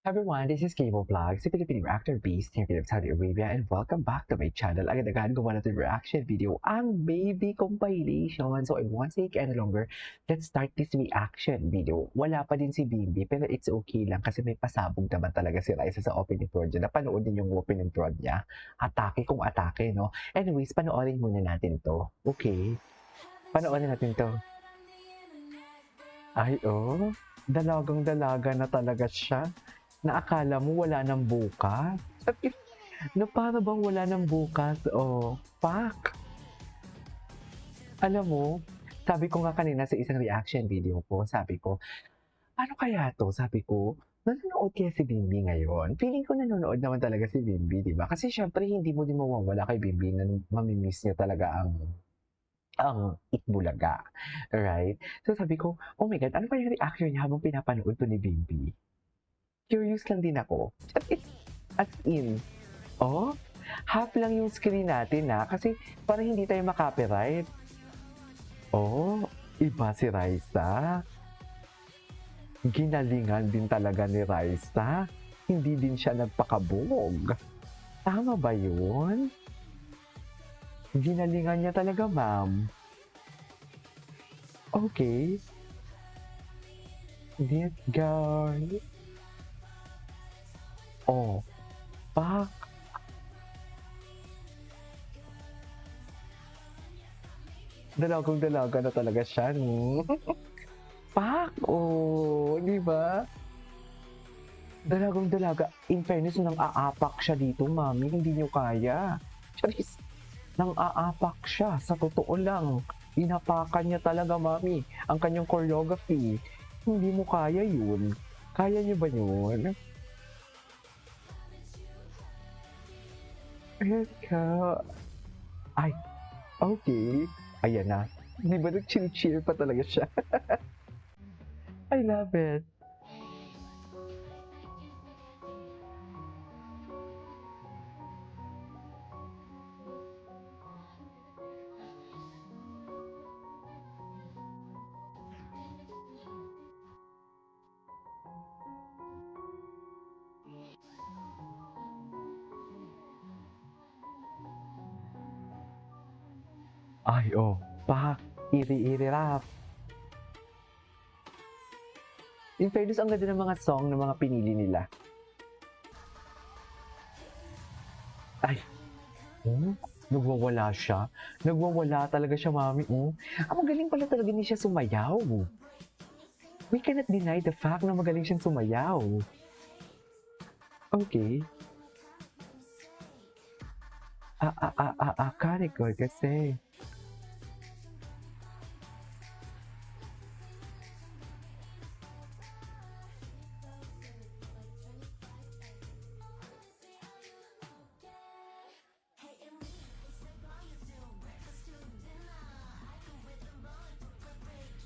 Everyone, this is Cable Vlogs, a Filipino actor based in Saudi Arabia, and welcome back to my channel. Agad-agad gumawa natin reaction video ang baby compilation. So I won't take any longer. Let's start this reaction video. Wala pa din si Bimbi, pero it's okay lang kasi may pasabog naman talaga si Raisa sa opening thread niya. Napanood din yung opening thread niya. Atake kung atake, no? Anyways, panoorin muna natin to. Okay? Panoorin natin to. Ay, oh. Dalagang-dalaga na talaga siya. Na akala mo wala ng bukas. Na para bang wala ng bukas. Oh, fuck. Alam mo, sabi ko nga kanina sa isang reaction video ko, sabi ko, ano kaya to? Sabi ko, nanonood kaya si Bimbi ngayon? Feeling ko nanonood naman talaga si Bimbi, di ba? Kasi syempre, hindi mo din mawawala kay Bimbi na mamimiss niya talaga ang Itbulaga. Right? So sabi ko, oh my God, ano kaya yung reaction niya habang pinapanood to ni Bimbi? Curious lang din ako. As in, oh, half lang yung screen natin na kasi para hindi tayo makopyright. Oh, iba si Raisa. Ginalingan din talaga ni Raisa. Hindi din siya nagpakabog. Tama ba yun? Ginalingan niya talaga, ma'am. Okay. This guy. Oh, fuck. Dalagang-dalaga na talaga siya, no? Fuck! Oh, di ba? Dalagang-dalaga. In fairness, nang aapak siya dito, mami. Hindi niyo kaya. Charis. Nang aapak siya. Sa totoo lang. Inapakan niya talaga, mami. Ang kanyang choreography. Hindi mo kaya yun. Kaya niyo ba yun? Ay, okay. Ayan na. Di ba nag-chill-chill pa talaga siya? I love it. Ay, oh. Pak. Iri-iri rap. In fairness, ang ganda ng mga song ng mga pinili nila. Ay. Oh, nagwawala siya. Nagwawala talaga siya, mami. Oh. Ang magaling pala talaga ni siya sumayaw. We cannot deny the fact na magaling siyang sumayaw. Okay. Karikor kasi.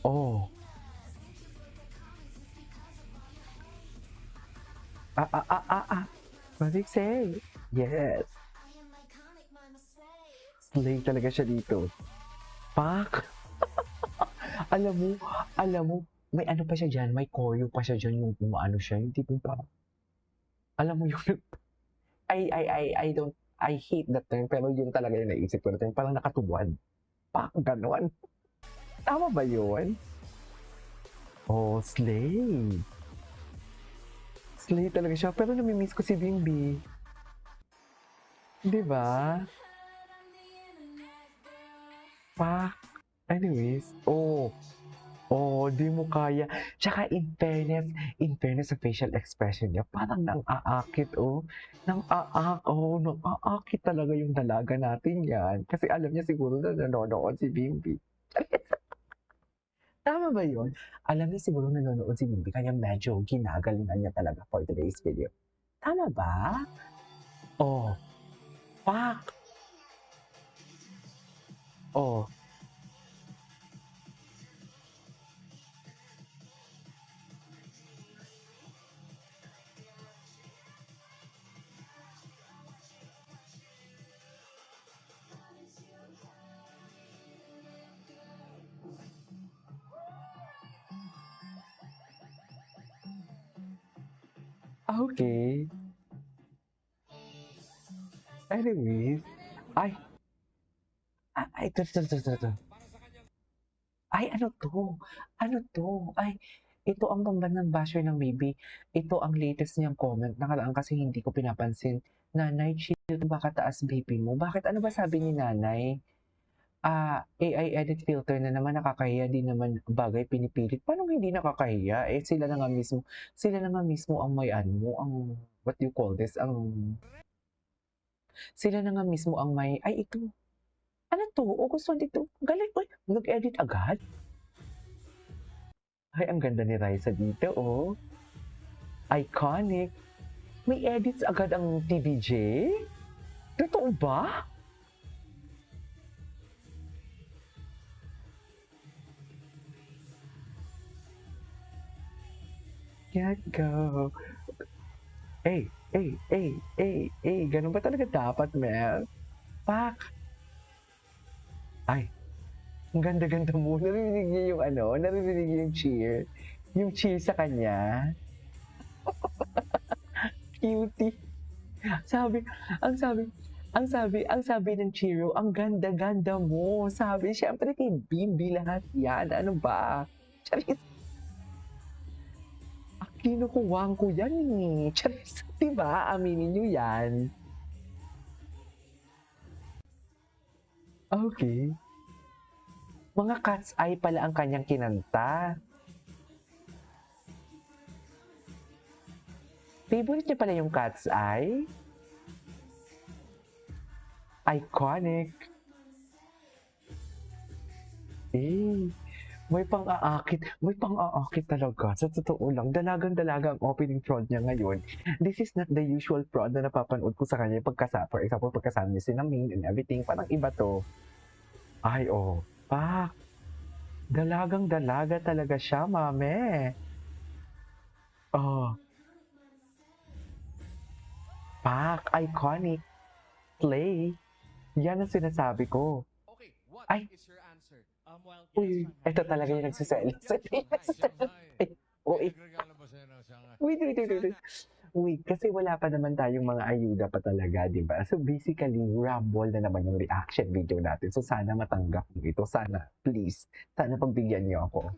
Oh. Balik say. Yes. Slay talaga siya dito. Pak. alam mo, may ano pa siya dyan, may choreo pa siya dyan, yung ano siya, yung tipong parang, alam mo yung, I hate that term, pero yun talaga yung naisip ko na term, parang nakatuwad. Pak, ganon. Tama ba yun? Oh, slay. Slay talaga siya, pero namimiss ko si Bimbi. Di ba? Pak. Anyways, oh, di mo kaya. Tsaka in fairness sa facial expression niya, parang nang-aakit, oh. Nang-aakit talaga yung dalaga natin yan. Kasi alam niya siguro na nanonood si Bimbi. Tama ba yun? Alam niya siguro nanonood si Bimbi, kaya medyo ginagalingan niya talaga for today's video. Tama ba? Oh, fuck! Oh, Okay. Anyways. Ay, ito. Ay, ano 'to? Ano 'to? Ay, ito ang pambanang basher ng baby. Ito ang latest niyang comment. Nakaraan kasi hindi ko pinapansin. "Nanay, chill ba kataas BP mo?" Bakit? Ano ba sabi ni nanay? AI edit filter na naman, nakakahiya, 'di naman bagay pinipilit. Paanong hindi nakakahiya? Eh, sila na nga mismo ang may ano, ang what do you call this, sila na nga mismo ang may ay ito, ano 'to? August 22, galing, uy, nag-edit agad? Ay, ang ganda ni Raisa dito, oh. Iconic. May edits agad ang TVJ? Totoo ba? Can't go. Ganun ba talaga dapat, Mel? Pak! Ay, ang ganda-ganda mo. Narinig niyo yung ano, narinig niyo yung cheer. Yung cheer sa kanya. Cutie. Sabi, ang sabi, ang sabi ng Chiro, ang ganda-ganda mo. Sabi, syempre kay Bimbi lahat yan. Ano ba? Charis. Kinukuwang ko yan eh. Charis, diba? Aminin nyo yan. Okay. Mga cat's eye pala ang kanyang kinanta. Favorite niya pala yung cat's eye? Iconic. Eh, may pang-aakit talaga. Sa totoo lang, dalagang-dalaga ang opening prod niya ngayon. This is not the usual prod na napapanood ko sa kanya. For example, pagkasama niya si Namin and everything, parang iba to. Ay, oh, pak. Dalagang-dalaga talaga siya, mame. Oh. Pak, iconic. Slay. Yan ang sinasabi ko. Okay, what Ay. is your answer? Well, Uy, ito talaga yung nagsiselos. Uy, Regalo ba sa'yo ng isang wait. Wait, kasi wala pa naman tayong mga ayuda pa talaga, di ba? So basically, rumble na naman yung reaction video natin. So sana matanggap mo ito. Sana, please. Sana pagbigyan niyo ako.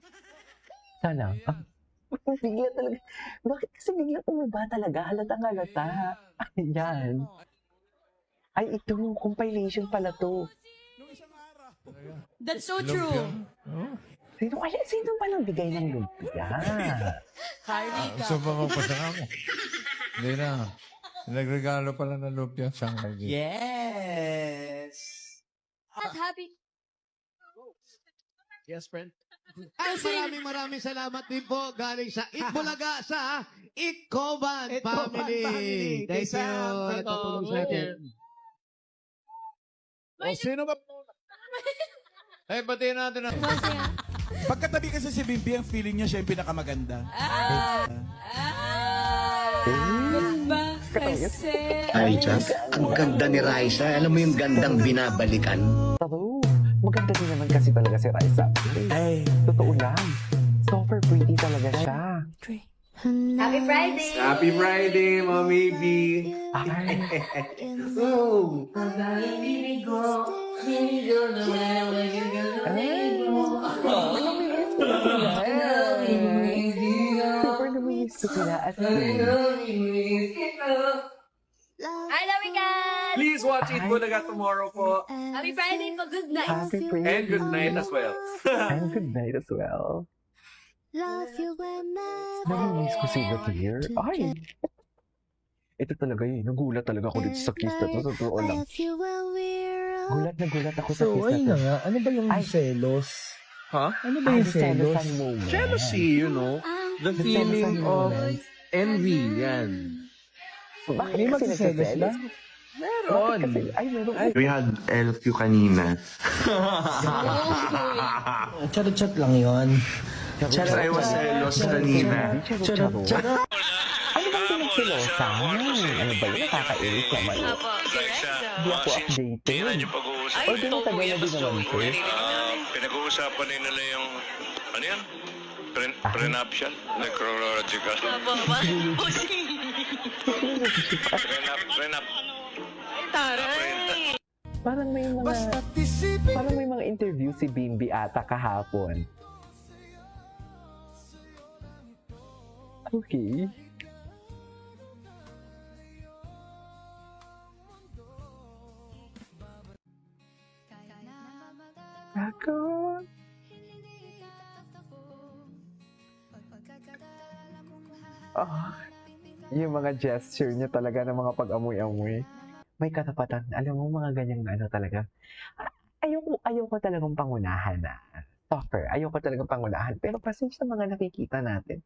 Sana. Bigla talaga. Bakit kasi biglang umaba talaga? Halatang halata. Ayan. Ay, ito, compilation pala to. Nung isang araw. That's so true. Sino ba nang bigay ng lumpia? Hi, Rika. Gusto pa magpasaka mo? Hindi na. Nagregalo pala ng lumpia sa akin. Yes. At happy. Yes, friend. At maraming salamat din po galing sa Itbulaga sa Itcoban family. Thank you. Natutulong sa atin. O, sino ba muna? Eh, batiin natin na. Pagkatabi kasi si Bimbi, ang feeling niya siya yung pinakamaganda. Ay, Chas, ang ganda ni Raisa. Alam mo yung gandang binabalikan. Taro, maganda din naman kasi talaga si Raisa. Ay, totoo lang. Super pretty talaga siya. Happy Friday! Happy Friday, Mommy B. Ay, Oh. super namimiss ko sila at I love you guys! Please watch it Bulaga tomorrow po. Happy Friday po! Good night! happy pretty. And good night as well. And good night as well. Namimiss ko sila here. Ay! Ito talaga yun. Nagulat talaga ako dito sa kiss na to. Sa totoo lang. Gulat na gulat ako sa So, kiss ayun na na to. nga. Ano ba yung Ay. selos? Huh? Ano ba yung selos? selosan moment. Jealousy, you know. The The feeling selosan of moment. envy, yan. Bakit May kasi magsiselos nagsaselos? ba? Meron. Kasi, ay, meron. We had LQ kanina. Charot-charot lang yun. Just I was jealous kanina. Charot. Ano bang pinagsilosan? Ano ba yun? Nakakainis naman. Hindi ako updated. Or di mo tagal na din naman ko. Pinag-uusapan nila yung, ano yan? Prenuptial? Necrological? Parang may mga interview si Bimbi ata kahapon. Okay. Ako. Oh, yung mga gesture niya talaga ng mga pag-amoy-amoy. May katapatan. Alam mo, mga ganyang ano talaga. Ayoko talagang pangunahan na. Stalker. Ayoko talagang pangunahan. Pero kasi sa mga nakikita natin,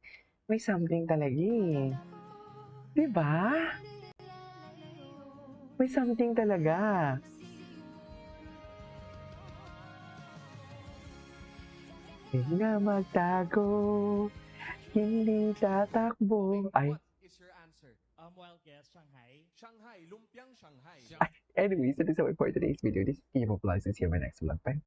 may something talaga eh. Diba? May something talaga. Hindi na magtago, hindi tatakbo. Ay, Is your answer? Well, guess Shanghai. Shanghai, lumpiang Shanghai. anyways, that is all for today's video. This is Kim of Vlogs. See you in my next vlog. Bye.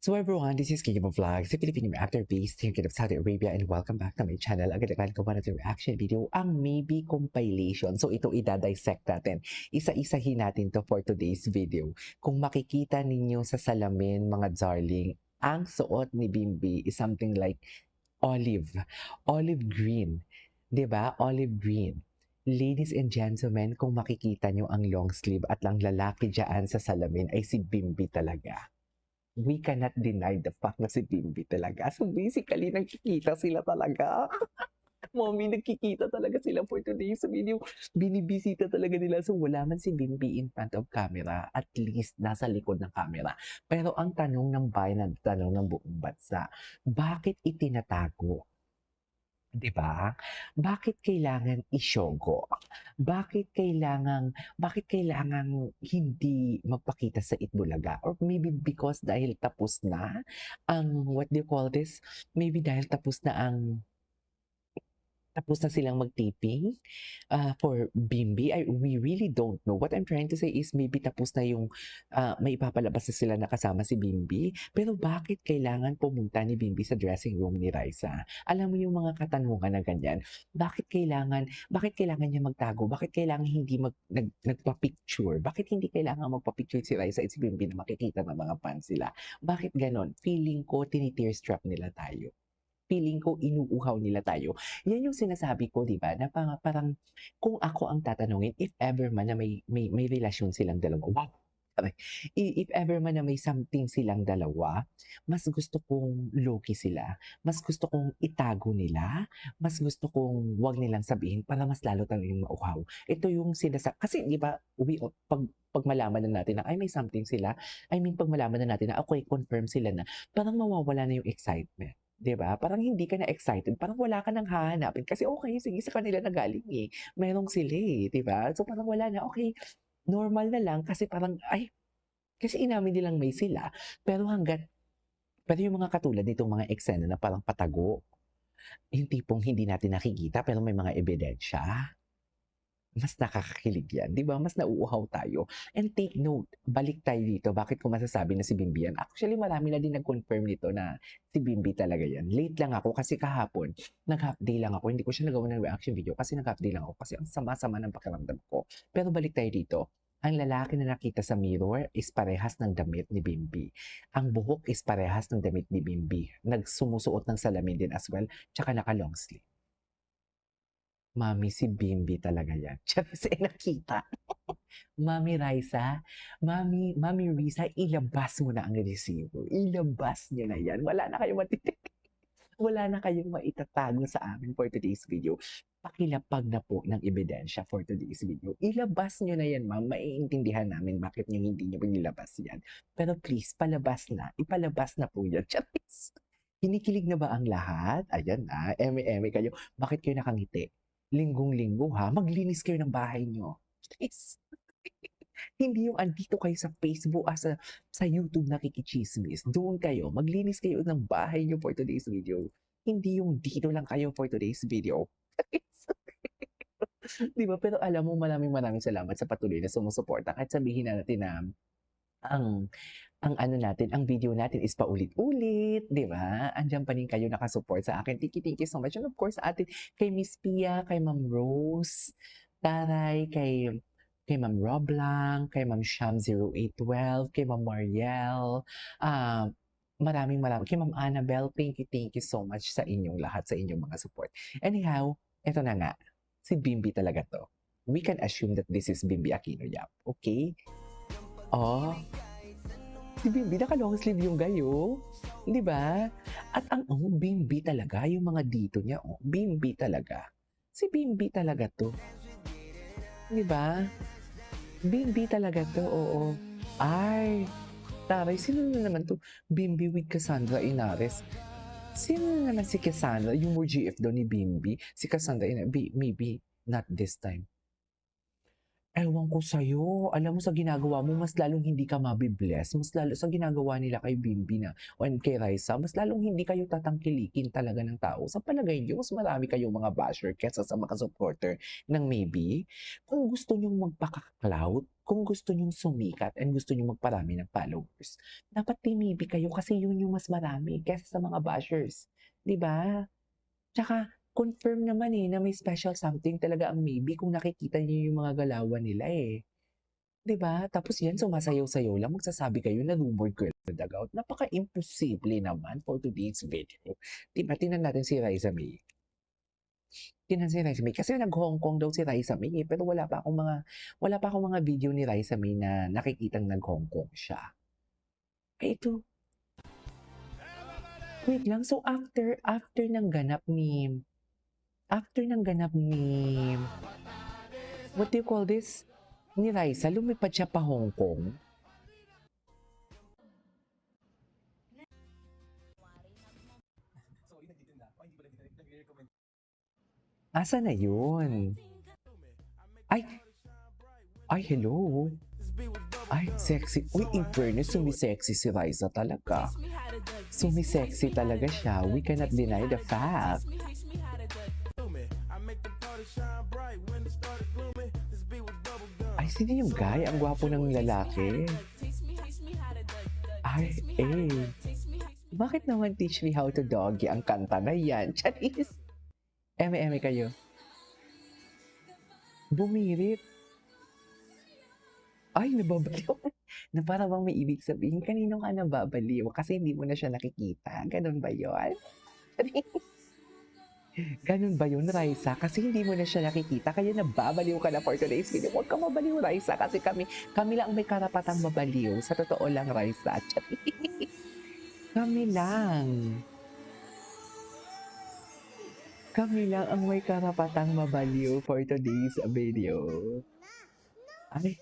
So everyone, this is Kim of Vlogs, a Filipino actor based here in Saudi Arabia, and welcome back to my channel. Agad-agad ko na reaction video, ang Maybe compilation. So ito idadissect natin. Isa-isahin natin to for today's video. Kung makikita ninyo sa salamin, mga darling, ang suot ni Bimbi is something like olive green. 'Di ba? Olive green. Ladies and gentlemen, kung makikita nyo ang long sleeve at ang lalaki dyan sa salamin ay si Bimbi talaga. We cannot deny the fact na si Bimbi talaga. So basically, nagkikita sila talaga. Mommy, nagkikita talaga sila for today's video. Binibisita talaga nila. So wala man si Bimbi in front of camera. At least nasa likod ng camera. Pero ang tanong ng bayan, ang tanong ng buong bansa, bakit itinatago? Diba? Bakit kailangan isyogo? Bakit kailangan hindi magpakita sa Itbulaga? Or maybe because dahil tapos na ang, what do you call this? Maybe dahil tapos na silang mag-taping for Bimbi. We really don't know. What I'm trying to say is maybe tapos na yung may ipapalabas na sila na kasama si Bimbi. Pero bakit kailangan pumunta ni Bimbi sa dressing room ni Raisa? Alam mo yung mga katanungan na ganyan. Bakit kailangan niya magtago? Bakit kailangan hindi nagpa-picture? Bakit hindi kailangan magpa-picture si Raisa at si Bimbi na makikita ng mga fans sila? Bakit ganon? Feeling ko tinitearstrap nila tayo. Feeling ko inuuhaw nila tayo. Yan yung sinasabi ko, di ba? Na parang kung ako ang tatanungin, if ever man na may relasyon silang dalawa, wow! If ever man na may something silang dalawa, mas gusto kong low-key sila. Mas gusto kong itago nila. Mas gusto kong wag nilang sabihin para mas lalo tayong mauhaw. Ito yung sinasabi. Kasi di ba, pag malaman na natin na ay may something sila, pag malaman na natin na okay, confirm sila na, parang mawawala na yung excitement. 'Di ba? Parang hindi ka na excited, parang wala ka nang hahanapin kasi okay, sige sa kanila na galing eh. Merong sila eh, 'di ba? So parang wala na, okay, normal na lang kasi parang kasi inamin nilang may sila. Pero yung mga katulad nitong mga eksena na parang patago, yung tipong hindi natin nakikita pero may mga ebidensya, mas nakakakilig yan, di ba? Mas nauuhaw tayo. And take note, balik tayo dito. Bakit ko masasabi na si Bimbi yan? Actually, marami na din nag-confirm nito na si Bimbi talaga yan. Late lang ako kasi kahapon, nag-half day lang ako. Hindi ko siya nagawa ng reaction video kasi nag-half day lang ako kasi ang sama-sama ng pakiramdam ko. Pero balik tayo dito. Ang lalaki na nakita sa mirror is parehas ng damit ni Bimbi. Ang buhok is parehas ng damit ni Bimbi. Nagsumusuot ng salamin din as well, tsaka naka-long sleeve. Mami, si Bimbi talaga yan. Kasi nakita. Mami Raisa, Mami Risa, ilabas mo na ang resibo. Ilabas niyo na yan. Wala na kayong wala na kayong maitatago sa amin for today's video. Pakilapag na po ng ebidensya for today's video. Ilabas nyo na yan, ma'am. Maiintindihan namin bakit nyo hindi nyo nilabas yan. Pero please, palabas na. Ipalabas na po yan. Charis! Kinikilig na ba ang lahat? Ayan na, eme-eme kayo. Bakit kayo nakangiti? Linggong-linggo ha, maglinis kayo ng bahay nyo. Please. Hindi yung andito kayo sa Facebook, sa YouTube nakikichismis. Doon kayo, maglinis kayo ng bahay nyo for today's video. Hindi yung dito lang kayo for today's video. Diba? Pero alam mo, maraming salamat sa patuloy na sumusuporta. At sabihin na natin na ang video natin is paulit-ulit, di ba? Andiyan pa rin kayo nakasupport sa akin. Thank you so much. And of course, sa atin, kay Miss Pia, kay Ma'am Rose, Taray, kay Ma'am Roblang, kay Ma'am Sham0812, kay Ma'am Mariel, maraming kay Ma'am Annabelle, thank you so much sa inyong lahat, sa inyong mga support. Anyhow, eto na nga, si Bimbi talaga to. We can assume that this is Bimbi Aquino Yap, okay? Oh, si Bimbi, naka-long sleeve yung gayo. Di ba? At ang Bimbi talaga, yung mga dito niya, Bimbi talaga. Si Bimbi talaga to. Di ba? Bimbi talaga to, oo. Ay, taray, sino na naman to? Bimbi with Cassandra Inares. Sino na naman si Cassandra? Yung more GF daw ni Bimbi. Si Cassandra Inares, maybe not this time. Ewan ko sa'yo. Alam mo, sa ginagawa mo, mas lalong hindi ka mabibless. Mas lalo sa ginagawa nila kay Bimbi na, o kay Raisa, mas lalong hindi kayo tatangkilikin talaga ng tao. Sa palagay niyo, mas marami kayong mga basher kesa sa mga supporter ng maybe. Kung gusto nyong magpaka-clout, kung gusto nyong sumikat, and gusto nyong magparami ng followers, dapat maybe kayo kasi yun yung mas marami kesa sa mga bashers. Diba? Tsaka, confirm naman na may special something talaga ang maybe kung nakikita niyo yung mga galawan nila 'Di ba? Tapos yan, sumasayaw-sayaw lang, magsasabi kayo na rumored girl sa dagout. Napaka-imposible naman for today's video. 'Di ba? Tingnan natin si Raisa May. Tingnan si Raisa May. Kasi nag-Hong Kong daw si Raisa May pero wala pa akong mga video ni Raisa May na nakikitang nag-Hong Kong siya. Ito. Wait lang. So after ng ganap ni what do you call this? Ni Raisa, lumipad siya pa Hong Kong. Asa na yun? Ay, hello. Ay, sexy. Uy, in fairness, sumi-sexy si Raisa talaga. Sumi-sexy talaga siya. We cannot deny the fact. Ay, sino yung guy? Ang gwapo ng lalaki. Ay, Bakit naman teach me how to doggy ang kanta na yan? Charis. Eme kayo. Bumirit. Ay, nababaliw. Na para bang may ibig sabihin, kanino ka nababaliw? Kasi hindi mo na siya nakikita. Ganun ba yun? Ganun ba yun, Raisa? Kasi hindi mo na siya nakikita, kaya nababaliw ka na for today's video. Huwag ka mabaliw, Raisa, kasi kami lang may karapatang mabaliw. Sa totoo lang, Raisa. Kami lang. Kami lang ang may karapatang mabaliw for today's video. Ay,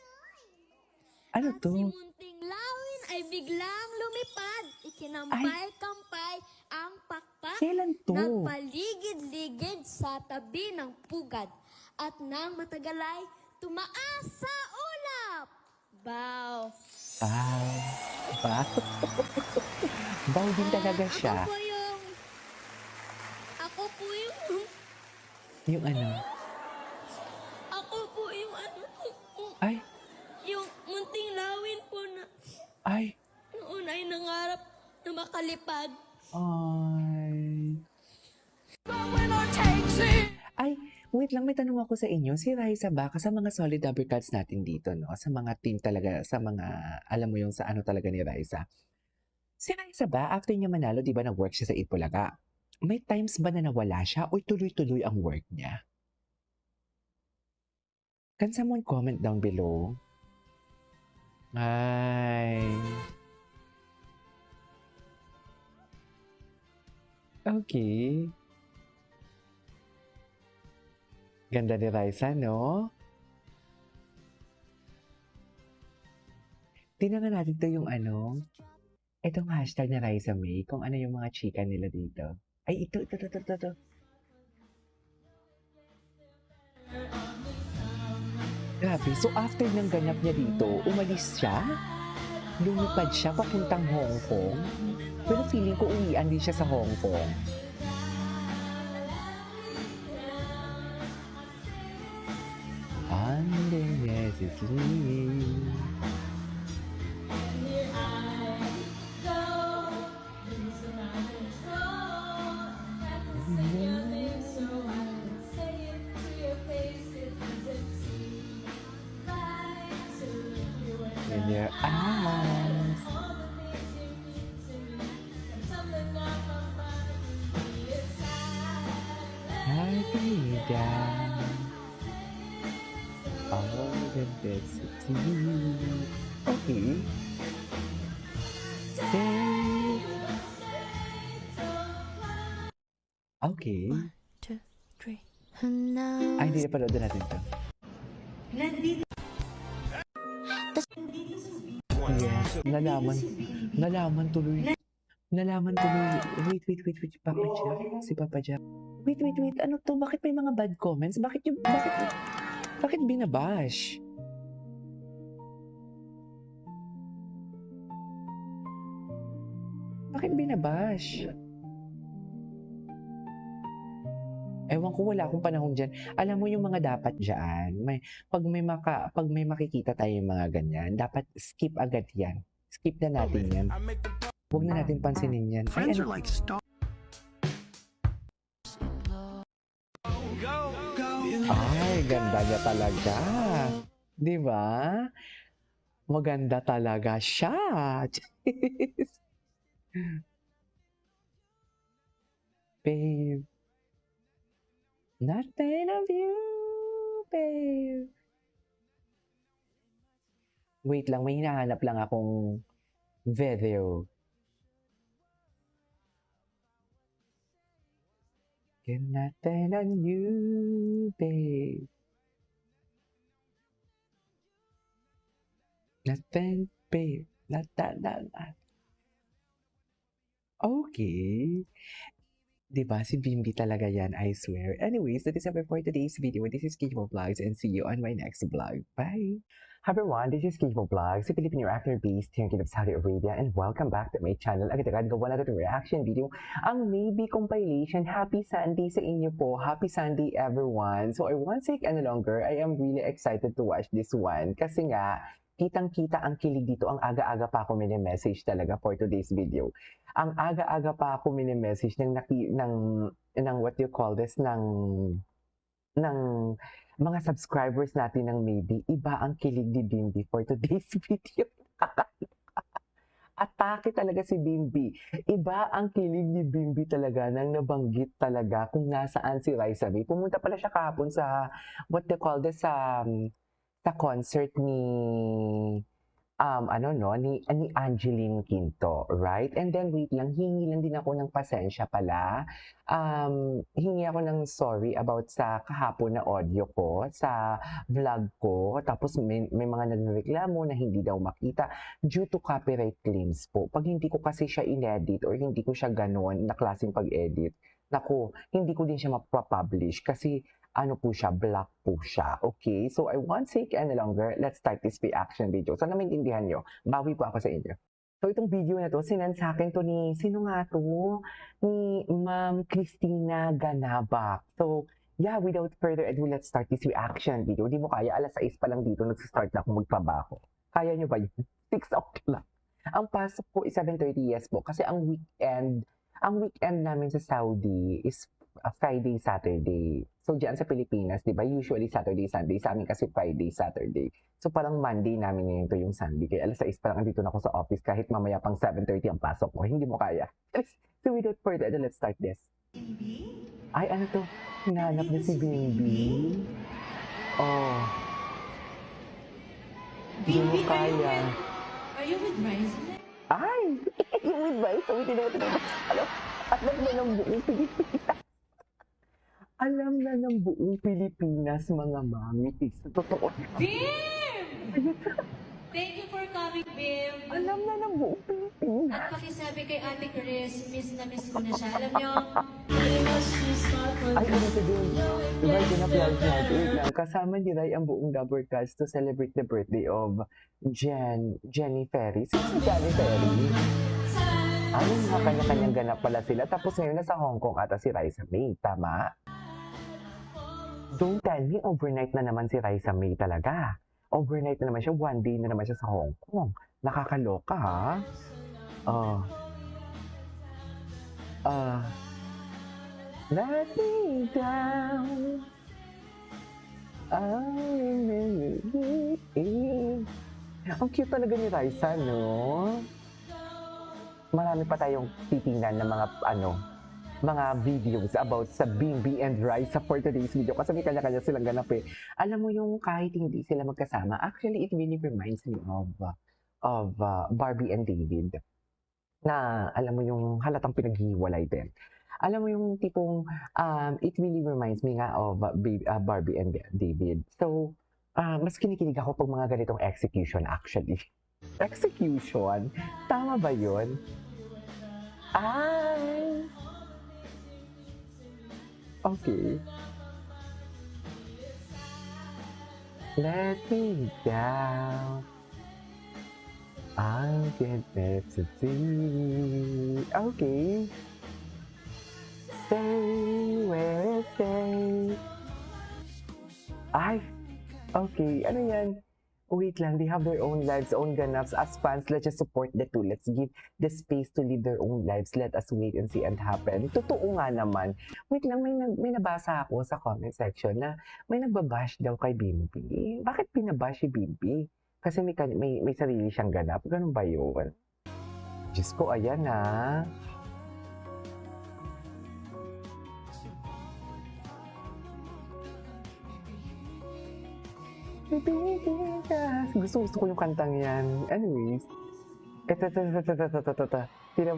ano to? Si munting lawin ay biglang lumipad. Ikinampay-kampay ang pakpak. Kailan to? Nagpaligid-ligid sa tabi ng pugad. At nang matagalay, tumaas sa ulap. Bow. Bow. Bow din talaga siya. Ako po yung... Yung ano? Ako po yung ano... Ay. Yung munting lawin po na... Ay. Noon ay nangarap na makalipad. Ay, wait lang, may tanong ako sa inyo. Si Raisa ba, sa mga solid uppercuts natin dito, no? Sa mga team talaga, sa mga, alam mo yung sa ano talaga ni Raisa. Si Raisa ba, after niya manalo, di ba nag-work siya sa Itbulaga? May times ba na nawala siya o tuloy-tuloy ang work niya? Can someone comment down below? Ay. Okay. Ganda ni Raisa, no? Tingnan natin to yung ano. Itong hashtag na Raisa May, kung ano yung mga chika nila dito. Ay, ito. Grabe. So, after ng ganap niya dito, umalis siya? Lumipad siya papuntang Hong Kong? Pero feeling ko uwian din siya sa Hong Kong. Unnecessarily. Authenticity. Okay. Say. Okay. 2, 3. Ay, hindi na panood natin to. Yes, nalaman tuloy. Wait, Papa Jack, si Papa Jack. Wait, ano to? Bakit may mga bad comments? Bakit binabash? Bakit binabash? Ewan ko, wala akong panahon dyan. Alam mo yung mga dapat dyan, pag may makikita tayong mga ganyan, dapat skip agad yan. Skip na natin yan. Huwag na natin pansinin yan. Ay, ano? Ay, ganda niya talaga. Di ba? Maganda talaga siya. Babe. Nothing of you, babe. Wait lang, may hinahanap lang akong video. Get nothing on you, babe. Nothing, babe. Not that. Okay. Diba? Si Bimbi talaga yan, I swear. Anyways, that is it for today's video. This is Kiko Vlogs and see you on my next vlog. Bye! Hi everyone, this is Kiko Vlogs, si Filipino actor based here in Saudi Arabia, and welcome back to my channel. Agad-agad gawa na ito reaction video. Ang Maybe compilation. Happy Sunday sa inyo po. Happy Sunday everyone. So I won't take any longer. I am really excited to watch this one. Kasi nga, kitang-kita ang kilig dito. Ang aga-aga pa ako mini-message talaga for today's video. Ang aga-aga pa ako mini-message ng what you call this, ng mga subscribers natin ng Maybe. Iba ang kilig ni Bimbi for today's video. Atake talaga si Bimbi. Iba ang kilig ni Bimbi talaga nang nabanggit talaga kung nasaan si Raisa May. Pumunta pala siya kahapon sa what they call this, sa concert ni ni Angeline Quinto, right? And then wait lang, hingi lang din ako ng pasensya pala. Hingi ako ng sorry about sa kahapon na audio ko, sa vlog ko. Tapos may mga nagreklamo na hindi daw makita due to copyright claims po. Pag hindi ko kasi siya inedit or hindi ko siya gano'n na klaseng pag-edit, naku, hindi ko din siya mapapublish kasi po siya, black po siya. Okay? So, I won't take any longer. Let's start this reaction video. Sana maintindihan nyo. Bawi po ako sa inyo. So, itong video na to, sinend sa akin to ni, sino nga to? Ni Ma'am Christina Ganabak. So, yeah, without further ado, let's start this reaction video. Di mo kaya, alas 6 pa lang dito, nagsistart na akong magtrabaho. Kaya nyo ba yun? 6 o'clock. Ang pasok po is 7:30, yes po. Kasi ang weekend namin sa Saudi is Friday, Saturday. So, diyan sa Pilipinas, di ba? Usually Saturday, Sunday. Sa amin kasi Friday, Saturday. So, parang Monday namin ngayon to yung Sunday. Kaya alas 6 pa lang andito na ako sa office kahit mamaya pang 7:30 ang pasok ko. Hindi mo kaya. So, without further ado, let's start this. Ay, ano to? Hinahanap na si Bimbi. Oh. Hindi mo kaya. Are you with Ryzen? Ay! Yung advice. So, hindi naman tinabas. Alam na ng buong Pilipinas. Alam na ng buong Pilipinas, mga mami. Sa totoo. Bim! Thank you for coming, Bim. Alam na ng buong Pilipinas. At pakisabi kay Ate Chris, miss na miss ko na siya. Alam niyo, Ay, ano ka din? Diba, pinaplug natin. Wait lang. Kasama ni Rai ang buong Double Cast to celebrate the birthday of Jenny Ferry. Sino si Jenny Ferry? Ay, mga kanya-kanyang ganap pala sila. Tapos ngayon nasa Hong Kong ata si Raisa May. Tama? Don't tell me, overnight na naman si Raisa May talaga. Overnight na naman siya. One day na naman siya sa Hong Kong. Nakakaloka, ha? Let me down. Ang cute talaga ni Raisa, no? Marami pa tayong titingnan ng mga mga videos about sa Bimbi and Raisa for today's video kasi may kanya-kanya silang ganap eh. Alam mo yung kahit hindi sila magkasama, actually it really reminds me of Barbie and David na alam mo yung halatang pinaghiwalay din. Alam mo yung tipong it really reminds me nga of Barbie and David. So, mas kinikilig ako pag mga ganitong execution actually. Execution? Tama ba yun? Ay! Okay. Let me down. I'll get better to do. Okay. Stay where I stay. Ay, okay. Ano yan? Wait lang, they have their own lives, own ganaps. As fans, let's just support the two. Let's give the space to live their own lives. Let us wait and see and happen. Totoo nga naman. Wait lang, may nabasa ako sa comment section na may nagbabash daw kay Bimbi. Bakit binabash si Bimbi? Kasi may sarili siyang ganap. Ganun ba yun? Diyos ko, ayan na. Gusto ko yung kantang yan. Anyways. Tira.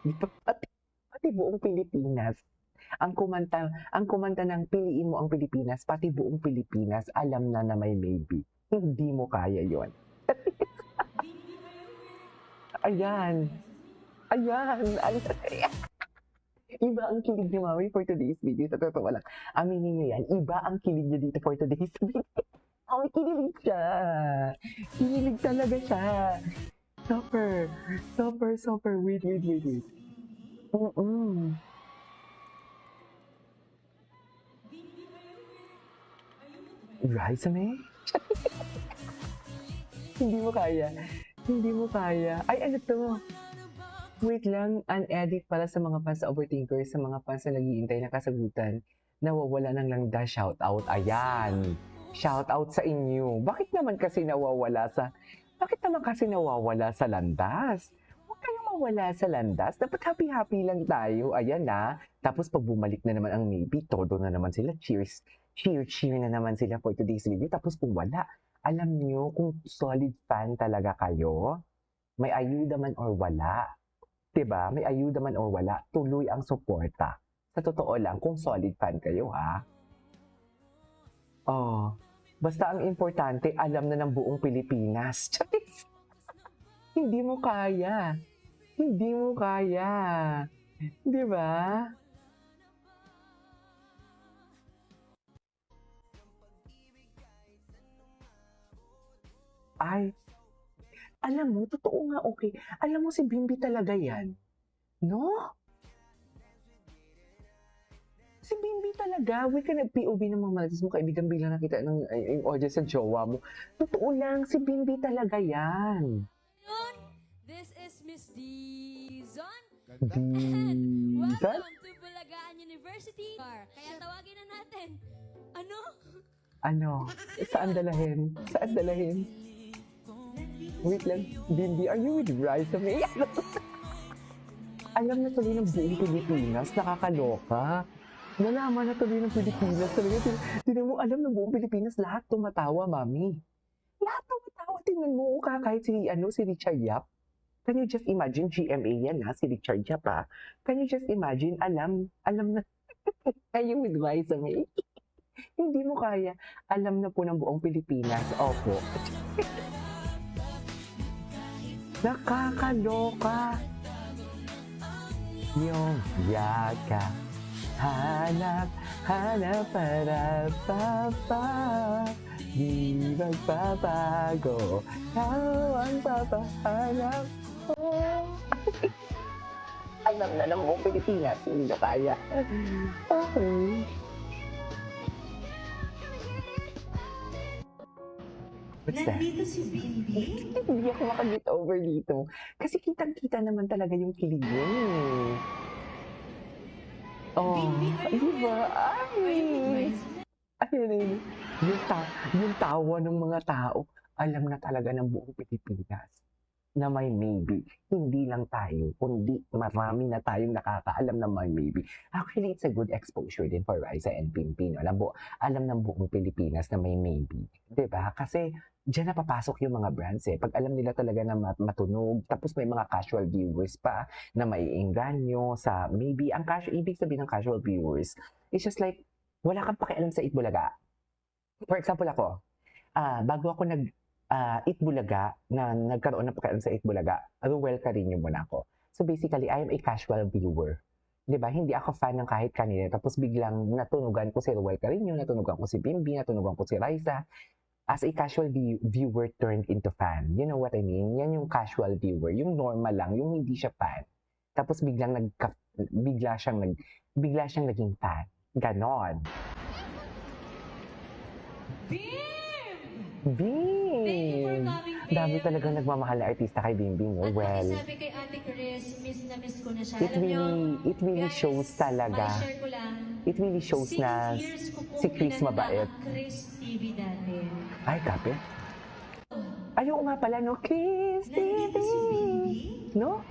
Dito, pati buong Pilipinas. Ang kumanta ng Piliin Mo ang Pilipinas, pati buong Pilipinas, alam na may maybe. Hindi mo kaya yon. Ayan. Iba ang kilig ni Mami for today's video. Sa totoo lang. Aminin niyo yan. Iba ang kilig niya dito for today's video. Ang kinilig siya. Kinilig talaga siya. Super. Wait. Raisa me? Hindi mo kaya. Ay, ano to? Wait lang, an edit pala sa mga fans sa Overthinkers, sa mga fans na naghihintay ng kasagutan. Nawawala ng langda, shout out. Ayan. Shout out sa inyo. Bakit naman kasi nawawala sa landas? Huwag kayong mawala sa landas. Dapat happy-happy lang tayo. Ayan na. Tapos pag bumalik na naman ang maybe, todo na naman sila. Cheers na naman sila for today's video. Tapos kung wala, alam nyo kung solid fan talaga kayo, may ayuda man or wala. 'Di ba? May ayuda man or wala, tuloy ang suporta. Sa totoo lang, kung solid fan kayo, ha? Oh, basta ang importante, alam na ng buong Pilipinas. Hindi mo kaya. 'Di ba? Ay, alam mo, totoo nga, okay. Alam mo, si Bimbi talaga yan. No? Si Bimbi talaga. Wait ka nag-POV ng mga malatis mo, kaibigan biglang nakita ng audience sa jowa mo. Totoo lang, si Bimbi talaga yan. This is Miss Dizon. Dizon? Welcome to Bulagaan University. Kaya tawagin na natin. Ano? Saan dalahin? Wait lang, Bimbi, are you with Raisa May? Alam na tuloy ng buong Pilipinas, nakakaloka. Nalaman na tuloy ng Pilipinas. Tingnan mo, alam ng buong Pilipinas, lahat tumatawa, Mami. Lahat tumatawa. Tingnan mo, kahit si Richard Yap. Can you just imagine, GMA yan si Richard Yap Can you just imagine, alam na, are you with Raisa May? Hindi mo kaya. Alam na po ng buong Pilipinas. Opo. Nakakaloka. Yung yaka. Hanap para papa. Di magpapago. Ikaw ang papahanap ko. Alam na ng buong Pilipinas. Hindi na kaya. Okay. What's that? Nandito si Bimbi? Hindi ako makaget over dito. Kasi kitang-kita naman talaga yung kilig yun Oh, diba? Ay! Ayun. Yung tawa ng mga tao, alam na talaga ng buong Pilipinas. na may maybe. Hindi lang tayo, kundi marami na tayong nakakaalam na may maybe. Actually, it's a good exposure din for Raisa and Pimpin. Alam ng buong Pilipinas na may maybe. 'Di ba? Kasi diyan na papasok yung mga brands eh. Pag alam nila talaga na matunog, tapos may mga casual viewers pa na maiengganyo sa maybe. Ibig sabihin ng casual viewers, it's just like, wala kang pakialam sa Itbulaga. For example ako, bago ako Itbulaga, na nagkaroon ng pakialam sa Itbulaga, Ruel Carino muna ako. So basically, I am a casual viewer. 'Di ba? Hindi ako fan ng kahit kanina. Tapos biglang natunugan ko si Ruel Carino, natunugan ko si Bimbi, natunugan ko si Raisa. As a casual viewer turned into fan. You know what I mean? Yan yung casual viewer. Yung normal lang, yung hindi siya fan. Tapos bigla siyang naging fan. Ganon. Bim! Bim! Thank you for coming, Bim. Dami talagang nagmamahal na artista kay Bimbing. No? At Well, sabi kay Ate Chris, miss na miss ko na siya. it Alam niyo, really guys, shows talaga. share ko lang. It really shows 6 na years ko pong si Chris pinanood mabait. ang Chris TV dati. Ay, kapit. Ayaw nga pala, no? Kiss Nandito si Baby? No?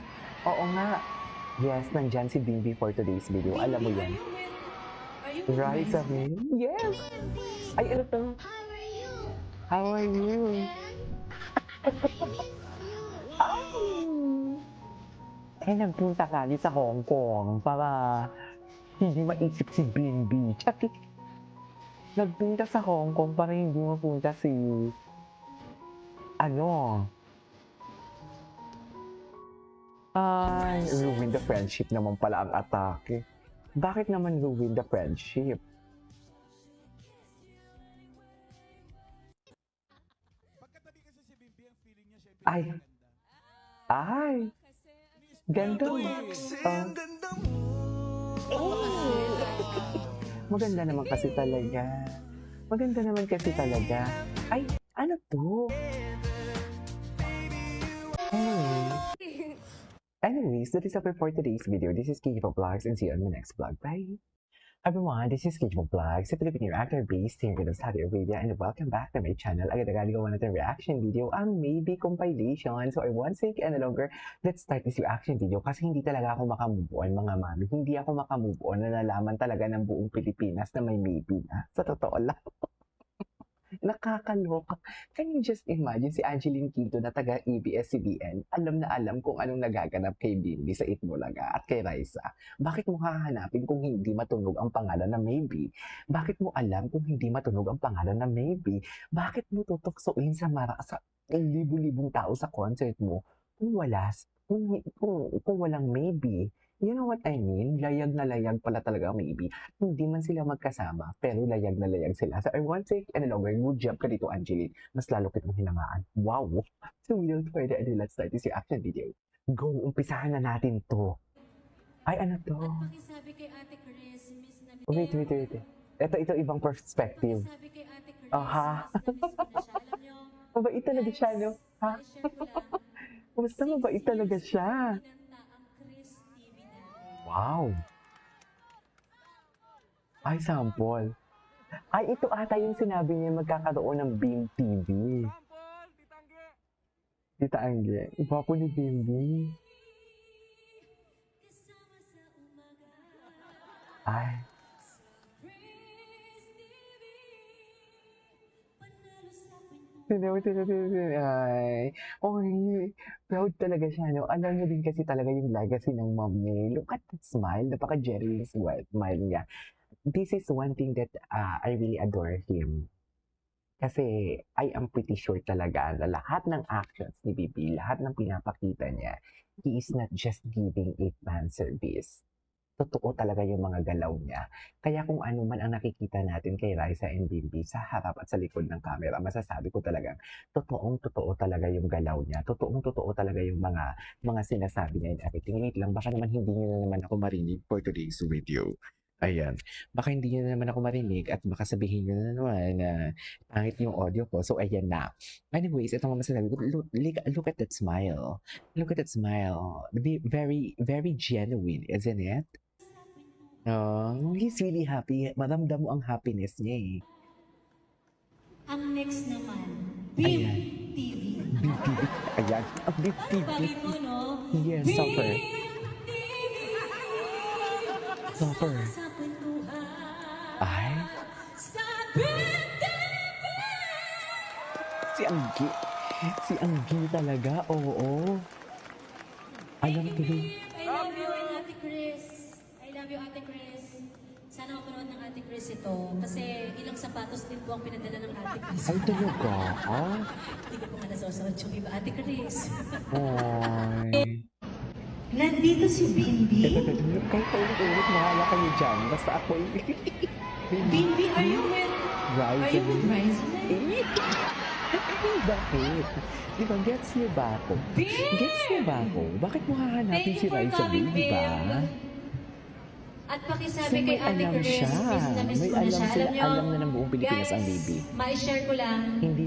Oo nga. Yes, nandyan si Bimbi for today's video. Alam mo yan. Are you Right, sabi. Yes! Ay, ano to? How are you? Ay, nagpunta ka sa Hong Kong para hindi maisip si Bimbi. Nagpunta sa Hong Kong para hindi mapunta si... Ay, ruin the friendship naman pala ang atake. Bakit naman ruin the friendship? Pagkatabi kasi si Bimbi, ang feeling niya syempre Ay. maganda. Ay! Ganda mo. Maganda naman kasi talaga. Maganda naman kasi talaga. Ay, ano to? Anyways, that is all for today's video. This is Kiki Vlogs and see you on the next vlog. Bye! Everyone, this is Kiki Vlogs, a Filipino actor based here in Saudi Arabia, and welcome back to my channel. Agad-agad gawa natin reaction video ang maybe compilation. So I won't take any longer. Let's start this reaction video kasi hindi talaga ako makamove on, mga mami. Hindi ako makamove on na nalaman talaga ng buong Pilipinas na may maybe na. Sa totoo lang. Nakakaloka. Can you just imagine si Angeline Quinto na taga ABS-CBN, alam na alam kung anong nagaganap kay Bimbi sa Itbulaga at kay Raisa. Bakit mo hahanapin kung hindi matunog ang pangalan na maybe? Bakit mo alam kung hindi matunog ang pangalan na maybe? Bakit mo tutuksoin sa libu-libong tao sa concert mo kung walang maybe? You know what I mean? Layag na layag pala talaga maybe. Hindi man sila magkasama, pero layag na layag sila. So I want to take good job ka dito, Angeline. Mas lalo kitang hinamaan. Wow! So without further ado, let's start this reaction video. Go! Umpisahan na natin to. Ay, ano to? At pakisabi kay Ate Chris, miss na miss Wait. Ito ibang perspective. Pakisabi kay Ate Chris, Aha. miss na miss ko na siya. Alam niyo, Mabait talaga siya, no? Ha? share ko lang. Basta mabait talaga siya. Pinanta ang Chris TV dati. Wow! Ay, sample. Ay, ito ata yung sinabi niya magkakaroon ng Beam TV. Tita Angge. Iba po ni Bimbi. Kasama sa umaga. Ay. Chris TV. Panalo sa kwento. Ay. Oy, proud talaga siya, no? Alam niyo din kasi talaga yung legacy ng mom niya. Look at that smile. Napaka-Jerry smile niya. This is one thing that I really adore him. Kasi I am pretty sure talaga na lahat ng actions ni Bibi, lahat ng pinapakita niya, he is not just giving a fan service. Totoo talaga yung mga galaw niya. Kaya kung ano man ang nakikita natin kay Raisa and Bibi sa harap at sa likod ng camera, masasabi ko talagang totoong-totoo talaga yung galaw niya. Totoong-totoo talaga yung mga sinasabi niya and everything. Wait lang, baka naman hindi niyo na naman ako marinig for today's video. Ayan. Baka hindi niyo na naman ako marinig at baka sabihin niyo na naman na pangit yung audio ko. So, ayan na. Anyways, ito mga masasabi ko. Look at that smile. Look at that smile. Very, very genuine, isn't it? Oh, he's really happy. Maramdam mo ang happiness niya eh. Ang next naman, Ayan. Bim! TV. Beam TV. Ayan, ang Beam TV. Bakit mo, no? Yes, suffer. Suffer. Sa kwentuhan. Ay, Sa Beam si Anggi. Si Anggi talaga, oo. Alam ko rin. I love you, and Ate Chris. I love you, Ate Chris. Sana mapanood ng Ate Chris ito. Kasi ilang sapatos din po ang pinadala ng Ate Chris. Ay, talaga? Ah? Hindi ko po nga nasusunod yung iba, Ate Chris. Ay. Nandito si Bimbi. Kahit paulit-ulit, mahala kayo dyan. Basta ako Bimbi, are you with Ryzen? Bakit? Di ba, gets niyo ba ako? Gets niyo ba ako? Bakit mo hahanapin Thank si you for Raisa coming, Bim, di ba? Bim. At pakisabi Kasi kay may Ate alam Chris, siya. miss na miss May ko na alam siya. sila, Alam niyo, alam na ng buong Pilipinas ang guys, baby. ma-share ko lang. Hindi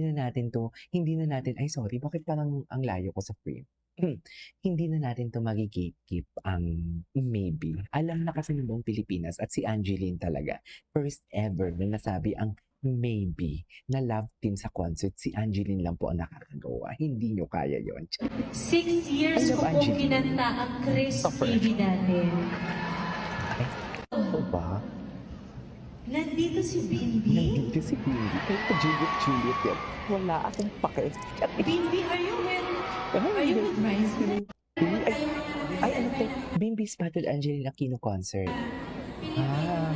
na natin, ay sorry, bakit parang ang layo ko sa frame? Hindi na natin to magi-gatekeep ang maybe. Alam na kasi ng buong Pilipinas at si Angeline talaga, first ever na nasabi ang maybe na love team sa concert, si Angeline lang po ang nakakagawa. Hindi nyo kaya yon. 6 years I love ko pong Angeline. kinanta ang Chris Suffer. TV dati. Ano ba? Nandito si Bimbi. Nandito si Bimbi. Kahit pa Juliet yan. Wala akong pake. Bimbi, are you with Ryzen? Ay, ano to? Bimbi's Battle Angelina Aquino concert. Ah,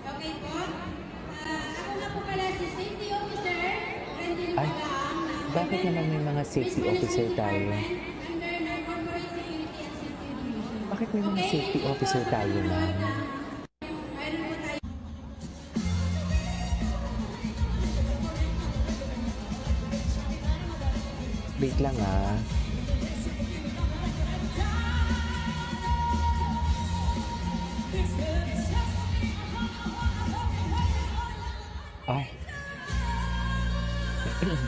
Okay po. Ako nga po pala si Safety Officer. Randy ay, bakit naman may mga safety officer tayo? Under ng Corporate Security and Safety Division. Bakit may mga safety officer tayo na? Mayroon po tayo. Wait lang ah. Ay.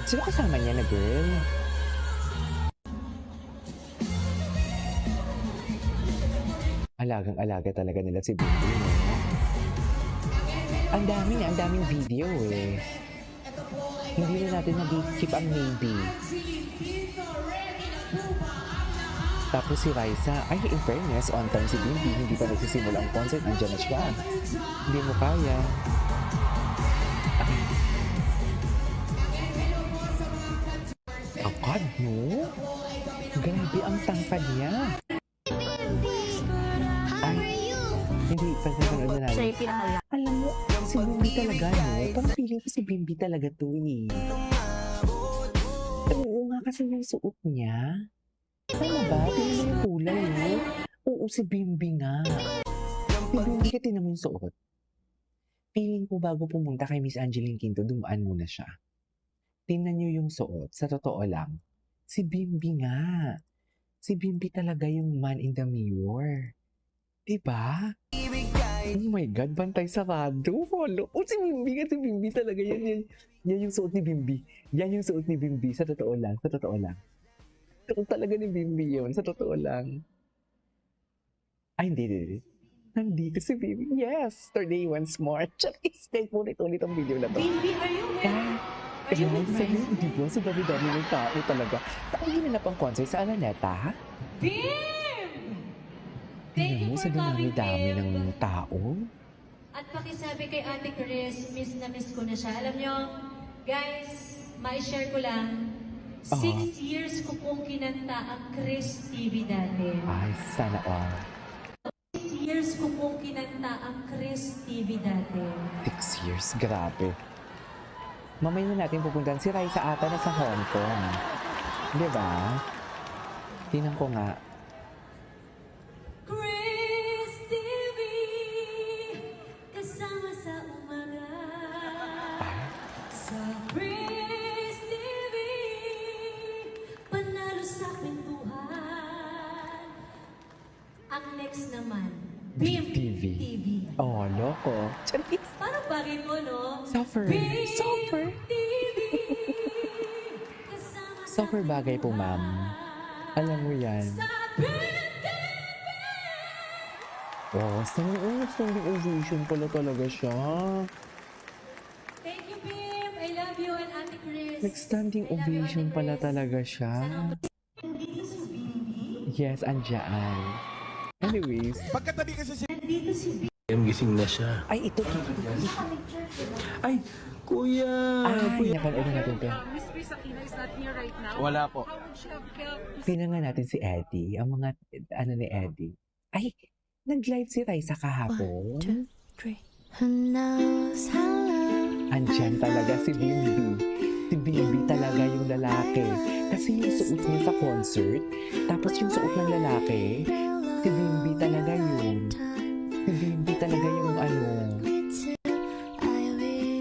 Sino kasama niya na girl? Alagang-alaga talaga nila si Bimbi. No? Ang daming video eh. Hindi na natin nag-keep ang maybe. Tapos si Raisa, ay in fairness, on time si Bimbi, hindi pa nagsisimula ang concert, nandiyan na siya. Hindi mo kaya. Akad, no? Grabe ang tangkad niya. Ay, hindi, pagkakanood na namin. Alam mo, si Bimbi talaga, no? Parang feeling ko si Bimbi talaga to eh. Oo nga kasi yung suot niya. Tama ba? Tingnan mo yung kulay, no? Oo, si Bimbi nga. Si Bimbi ka, tingnan mo yung suot. Feeling ko bago pumunta kay Miss Angeline Quinto, dumaan muna siya. Tingnan niyo yung suot. Sa totoo lang, si Bimbi nga. Si Bimbi talaga yung man in the mirror. Diba? Oh my God, bantay sarado. Follow. Oh, si Bimbi nga, si Bimbi talaga. Yan yung suot ni Bimbi. Yan yung suot ni Bimbi. Sa totoo lang, sa totoo lang. Suot talaga ni Bimbi yun. Sa totoo lang. Ay, hindi. Nandito si Bimbi. Yes! Today once more. Charis! Kahit ulit-ulit ang video na to. Bimbi, are you with Kaya sabi, di ba? Sa dami-dami ng tao talaga. Saan ginanap ang concert? Sa Araneta, ha? Bim! Thank Tingnan you mo, for sa coming, dami-dami Bim. ng tao. At pakisabi kay Ate Chris, miss na miss ko na siya. Alam nyo, guys, ma-share ko lang, 6 years ko pong kinanta ang Chris TV dati. Ay, sana all. 6 years ko pong kinanta ang Chris TV dati. 6 years, grabe. Mamaya na natin pupuntahan. Si Raisa ata na sa Hong Kong. Di ba? Tingnan ko nga. Chris TV, kasama sa umaga. Sa Chris TV, panalo sa kwentuhan. Ang next naman, Bim TV. TV. Oh, loko. Charis. Parang bagay mo, no? Suffer. Bim Suffer. TV, kasama sa Suffer bagay po, ma'am. Alam mo yan. Oh, standing ovation pala talaga siya. Thank you, Bim. I love you. and Ate Chris. Nag-standing I love you, Ate ovation pala Chris. talaga siya. Yes, andyan. Anyways, Pagkatabi kasi si Gising na siya. ay ito. Ay, kuya! Ay, napanood na natin ito. Wala po. Tingnan natin si Eddie, ang mga ano ni Eddie. Ay, nag-live si Raisa kahapon. Andyan talaga si Bimbi. Si Bimbi talaga yung lalaki. Kasi yung suot niya sa concert, tapos yung suot ng lalaki, si Bimbi talaga yun. Si Bimbi talaga yung ano,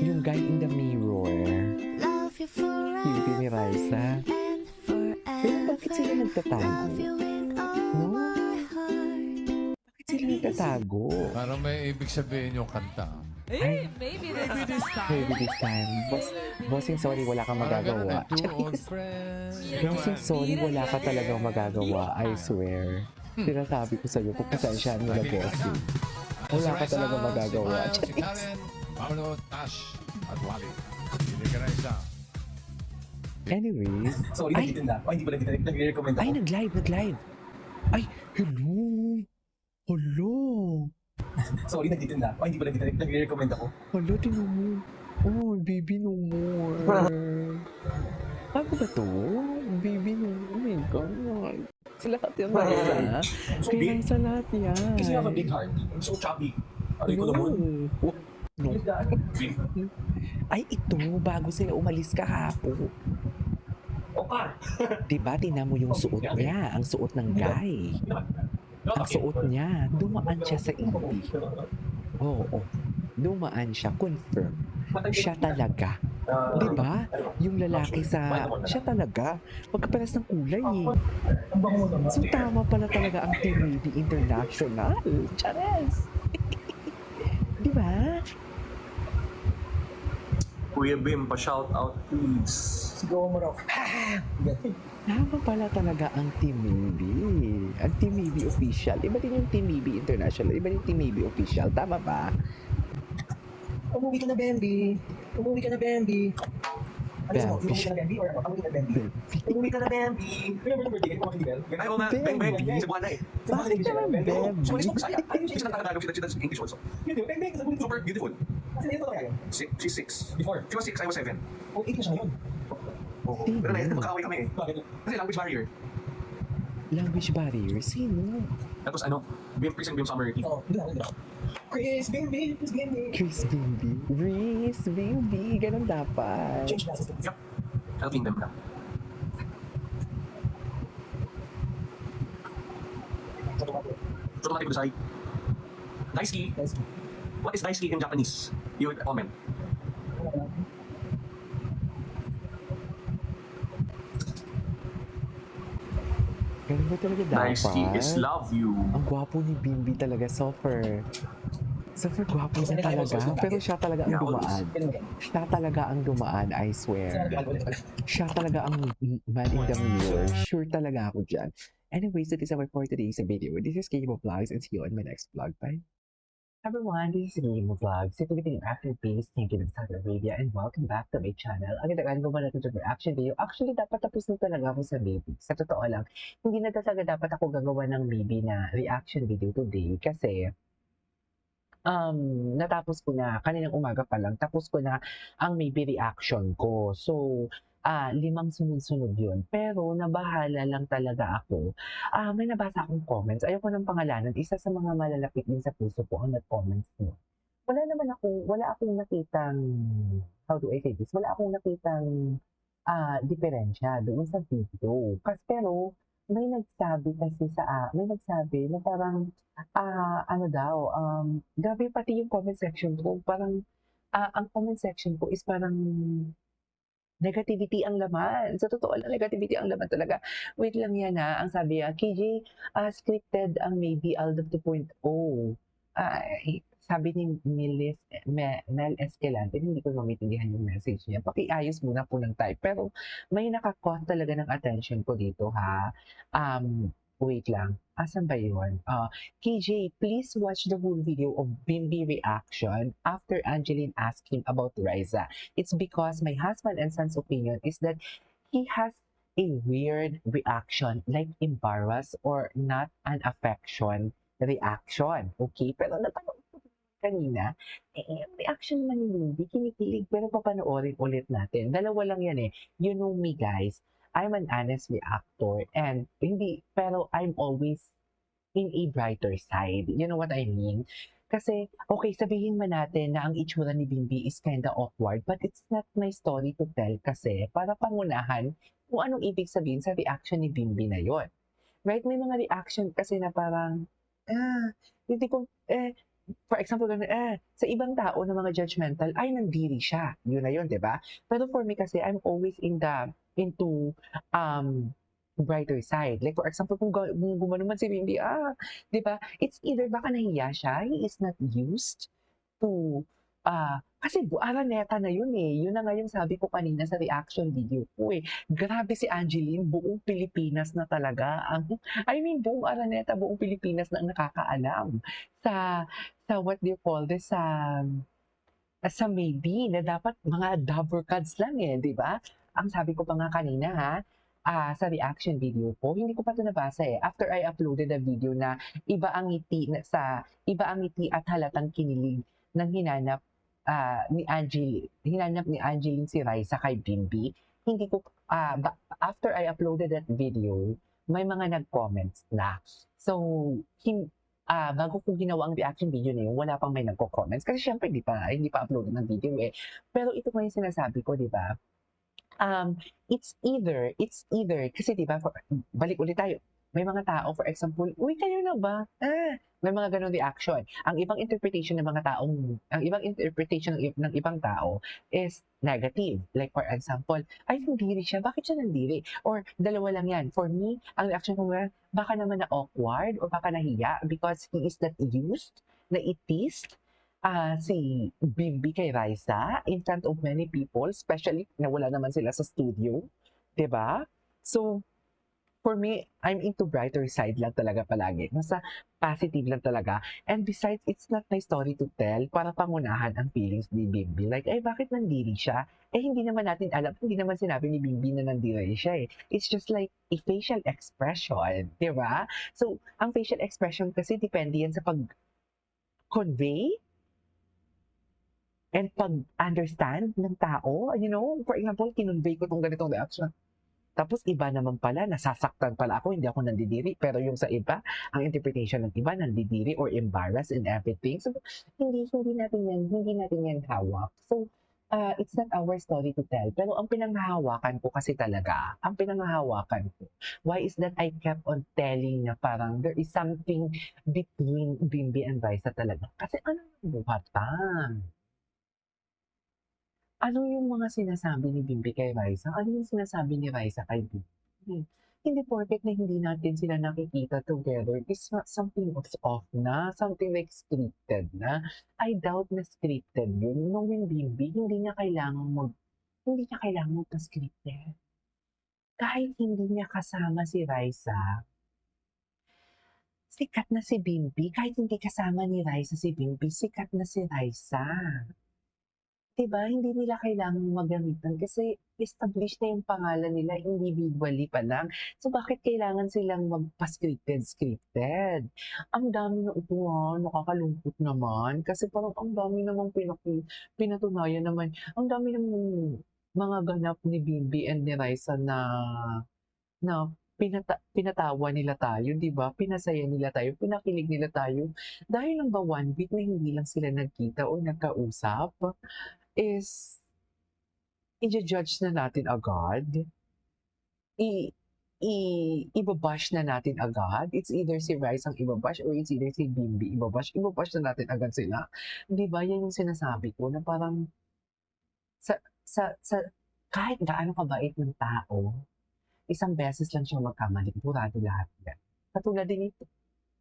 yung guy in the mirror. Bimbi ni Raisa. Pero bakit sila nagtatago? No? Bakit sila nagtatago? Parang may ibig sabihin yung kanta. Ay, maybe this time. maybe this time. Bossing, sorry, wala kang Parang ganun magagawa. eh, two old friends. Bossing, sorry, wala ka talagang magagawa. I swear. Sinasabi ko sa'yo, pagpasensyaan mo na, bossing. Wala ka talagang magagawa. Si Karen, Paolo, Tash, at Wally. Hindi ka na isa. Anyways, Sorry, ay, nagtitinda. Ay, hindi pala nagre-recommend ay, ako. nag-live. Ay, hello. Hello. Sorry, nagtitinda. Ay, hindi pala nagre-recommend ako. Hello, tinan mo. Oh, baby no more. Ano ba to? Baby no more. Oh my God. Sa lahat yan, Raisa. So Kaya big. sa lahat yan. Kasi you have a big heart. I'm so chubby. Aray ko naman. No. Is that big? Ay, ito, bago sila umalis kahapon. Opa! Diba, tingnan mo yung suot niya, ang suot ng guy. Ang suot niya, dumaan siya sa hindi. Oo, dumaan siya, confirm. Siya talaga. Diba? Yung lalaki siya talaga. Magkapalas ng kulay eh. So, tama pala talaga ang Team Lady International. Chares! Diba? Kuya Bim, pa-shout out please. Sigaw mo raw. Tama pala talaga ang Team Maybe. Ang Team Maybe official. Iba din yung Team Maybe International. Iba din yung Team Maybe official. Tama ba? Umuwi ka na, Bambi. Umuwi ka na, Bambi. Ano mo? Bambi. Umuwi ka na, Bambi? Or umuwi ka na, Bambi? Umuwi ka na, Bambi. Remember the birthday? Kumakas ni Bel? Ay, oo nga. Bang, bang. Bambi. Sa buwan na eh. Bakit naman Bambi? Sumalis mo Bisaya. Ay, she's not Tagalog. She's English also. Yun, Bang, Bang. Sasagutin ko. Super beautiful. Kasi ito talaga yun. She's 6. Before. She was 6, I was 7. Oh, 8 na siya ngayon. Sino? Pero nagkakaway kami eh. Bakit? Kasi language barrier. Language barrier? Sino? Tapos ano, Bim, Chris and Bim Summer team. Oo, doon ako. Chris, Bambi. Chris, Bambi. Chris Bimbi. Reese Bimbi. Ganun dapat. Change glasses. Yep. I'll clean them now. So, automatic decide. Daisuke. What is Daisuke in Japanese? You comment. Ganun ba talaga dapat? Daisuke is love you. Ang gwapo ni Bimbi talaga, Sofer. Sofer gwapo niya talaga. Pero siya talaga ang dumaan. Siya talaga ang dumaan, I swear. Siya talaga ang man in the mirror. Sure talaga ako dyan. Anyways, that is our for today's video. This is Game of Vlogs and see you on my next vlog. Bye. Everyone, this is Game of Vlogs. Ito yung after peace, Kingdom of Saudi Arabia, and welcome back to my channel. Ang gandaan ko ba natin sa reaction video? Actually, dapat tapos na talaga ako sa baby. Sa totoo lang, hindi na talaga dapat ako gagawa ng baby na reaction video today kasi natapos ko na, kaninang umaga pa lang, tapos ko na ang maybe reaction ko. So, 5 sunod-sunod yun. Pero, nabahala lang talaga ako. May nabasa akong comments. Ayoko ng pangalanan. Isa sa mga malalapit din sa puso ko ang nag-comments mo. Wala akong nakitang, how do I say this? Wala akong nakitang diferensya doon sa video. Pero, may nagsabi na parang, grabe pati yung comment section ko. Parang, ang comment section ko is parang, negativity ang laman. Sa totoo lang, negativity ang laman talaga. Wait lang yan ha. Ang sabi KJ, scripted ang maybe Aldo 2.0. Sabi ni Mel Escalante, hindi ko maintindihan yung message niya. Pakiayos muna po ng type. Pero may nakakot talaga ng attention ko dito ha. Wait lang. Asan ba yun? KJ, please watch the full video of Bimbi reaction after Angeline asked him about Riza. It's because my husband and son's opinion is that he has a weird reaction, like embarrassed or not an affection reaction. Okay? Pero napanood ko kanina, ang reaction naman ni Bimbi, kinikilig, pero papanoorin ulit natin. Dalawa lang yan eh. You know me, guys. I'm an honest reactor and pero I'm always in a brighter side. You know what I mean? Kasi, okay, sabihin man natin na ang itsura ni Bimbi is kinda awkward, but it's not my story to tell kasi para pangunahan kung anong ibig sabihin sa reaction ni Bimbi na yon. Right? May mga reaction kasi na parang, hindi ko, for example, sa ibang tao na mga judgmental, ay, nandiri siya. Yun na yun, di ba? Pero for me kasi, I'm always into brighter side. Like, for example, kung gumano man si Bimbi, di ba? It's either baka nahiya siya, he is not used to, kasi Araneta na yun eh. Yun na nga yung sabi ko kanina sa reaction video ko eh. Grabe si Angeline, buong Pilipinas na talaga. Buong Araneta, buong Pilipinas na ang nakakaalam sa what do you call this, sa maybe na dapat mga dabber cards lang eh, di ba? Ang sabi ko pa nga kanina sa reaction video ko, hindi ko pa ito nabasa eh. After I uploaded a video na iba ang ngiti at halatang kinilig nang hinanap ni Angeline si Raisa kay Bimbi, hindi ko, after I uploaded that video, may mga nag-comments na. So, bago ko ginawa ang reaction video na yun, wala pang may nagko-comments. Kasi syempre, hindi pa uploaded ng video eh. Pero ito pa yung sinasabi ko, di ba? It's either, kasi di ba, balik ulit tayo. May mga tao, for example, uy, kayo na ba? May mga ganong reaction. Ang ibang interpretation ng ibang tao is negative. Like, for example, ay, nandiri siya. Bakit siya nandiri? Or, dalawa lang yan. For me, ang reaction ko nga, baka naman na awkward or baka nahiya because he is not used, na itist, si Bimbi kay Raisa in front of many people, especially na wala naman sila sa studio. 'Di ba? So, for me, I'm into brighter side lang talaga palagi. Nasa positive lang talaga. And besides, it's not my story to tell para pangunahan ang feelings ni Bimbi. Like, ay, bakit nandiri siya? Eh, hindi naman natin alam. Hindi naman sinabi ni Bimbi na nandiri siya eh. It's just like a facial expression. Di ba? So, ang facial expression kasi depende yan sa pag-convey and pag-understand ng tao. You know, for example, kinonvey ko tong ganitong reaction. Tapos iba naman pala, nasasaktan pala ako, hindi ako nandidiri. Pero yung sa iba, ang interpretation ng iba, nandidiri or embarrassed and everything. So, hindi natin yan hawak. So, it's not our story to tell. Pero ang pinanghahawakan ko kasi talaga, why is that I kept on telling na parang there is something between Bimbi and Raisa talaga. Kasi ano yung buhatan? Ano yung mga sinasabi ni Bimbi kay Raisa? Ano yung sinasabi ni Raisa kay Bimbi? Hindi porket na hindi natin sila nakikita together. It's not something off na, something like scripted na. I doubt na scripted yun. Knowing Bimbi, hindi niya kailangan magpa-scripted. Kahit hindi niya kasama si Raisa, sikat na si Bimbi. Kahit hindi kasama ni Raisa si Bimbi, sikat na si Raisa. Diba, hindi nila kailangang magamitan kasi established na yung pangalan nila individually pa lang. So, bakit kailangan silang magpa-scripted? Ang dami na upuan, nakakalungkot naman. Kasi parang ang dami namang pinatunayan naman. Ang dami namang mga ganap ni Bimbi and ni Raisa na pinatawa nila tayo, di ba? Pinasaya nila tayo, pinakilig nila tayo. Dahil lang ba 1 week na hindi lang sila nagkita o nagkausap, is i-judge na natin agad. Ibabash na natin agad. It's either si Raisa ang ibabash or it's either si Bimbi ibabash. Ibabash na natin agad sila. Di ba? Yan yung sinasabi ko na parang sa kahit gaano kabait ng tao, isang beses lang siya magkamali. Burado lahat yan. Katulad din ito.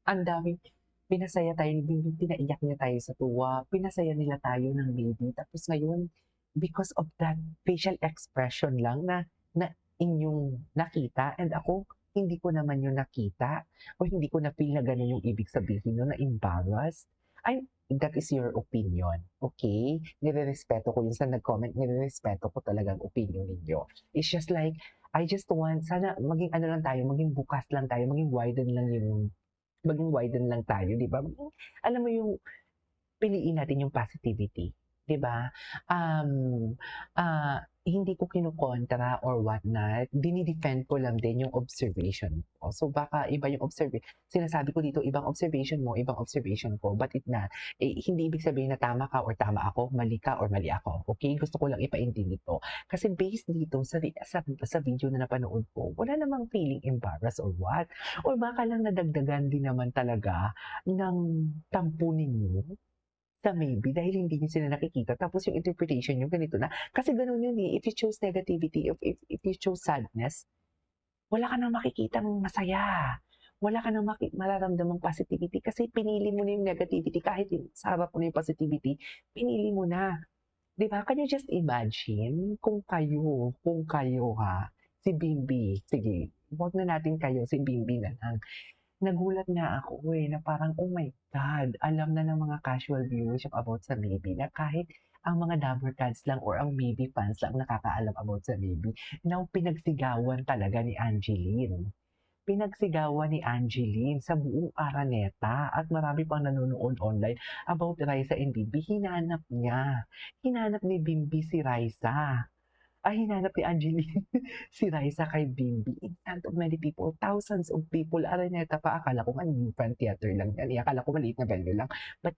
Ang daming pinasaya tayo ni Bimbi, pinaiyak niya tayo sa tuwa, pinasaya nila tayo ng baby. Tapos ngayon, because of that facial expression lang na inyong nakita, and ako, hindi ko naman yun nakita o hindi ko na-feel na gano'n yung ibig sabihin nun, na embarrassed. That is your opinion, okay? Nirerespeto ko yun sa nag-comment, nirerespeto ko talagang opinion ninyo. It's just like, I just want, sana maging ano lang tayo, maging bukas lang tayo, maging widen lang tayo, di ba? Alam mo yung, piliin natin yung positivity, 'di ba? Hindi ko kinukontra or what not, dinidefend ko lang din yung observation ko. So baka iba yung sinasabi ko dito, ibang observation mo, ibang observation ko, but hindi ibig sabihin na tama ka or tama ako, mali ka or mali ako. Okay? Gusto ko lang ipaintindi to. Kasi based dito sa video na napanood ko, wala namang feeling embarrassed or what. Or baka lang nadagdagan din naman talaga ng tampo ninyo sa maybe dahil hindi nyo sila nakikita tapos yung interpretation nyo ganito na kasi ganun yun eh, if you choose negativity, if you choose sadness, wala ka nang makikitang masaya, wala ka nang mararamdamang positivity kasi pinili mo na yung negativity kahit sa harap mo na yung positivity, pinili mo na, di ba? Can you just imagine kung kayo si Bimbi, sige, huwag na natin kayo, si Bimbi na lang. Nagulat nga ako na parang, oh my God, alam na ng mga casual viewers yung about sa Maybe na kahit ang mga Dabber Cats lang or ang Maybe fans lang nakakaalam about sa Maybe. Now, pinagsigawan talaga ni Angeline. Pinagsigawan ni Angeline sa buong Araneta at marami pang nanonood online about Raisa and Bimbi. Hinanap ni Bimbi si Raisa. Hinanap ni Angeline si Raisa kay Bimbi in front of many people, thousands of people. Araneta pa, akala ko nga new fan theater lang yan. Akala ko maliit na venue lang. But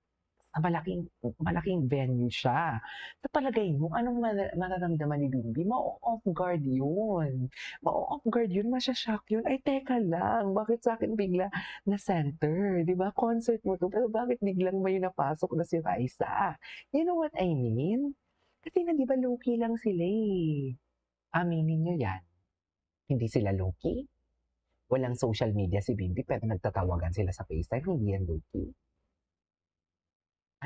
malaking venue siya. Sa palagay mo, anong mararamdaman ni Bimbi? Ma-off guard yun. Masya-shock yun. Ay, teka lang. Bakit sa akin bigla na center? Diba? Concert mo to. Pero bakit biglang may napasok na si Raisa? You know what I mean? Kasi nga, di ba, low-key lang sila eh. Aminin nyo yan. Hindi sila low-key. Walang social media si Bimbi, pero nagtatawagan sila sa FaceTime. Hindi yan low-key.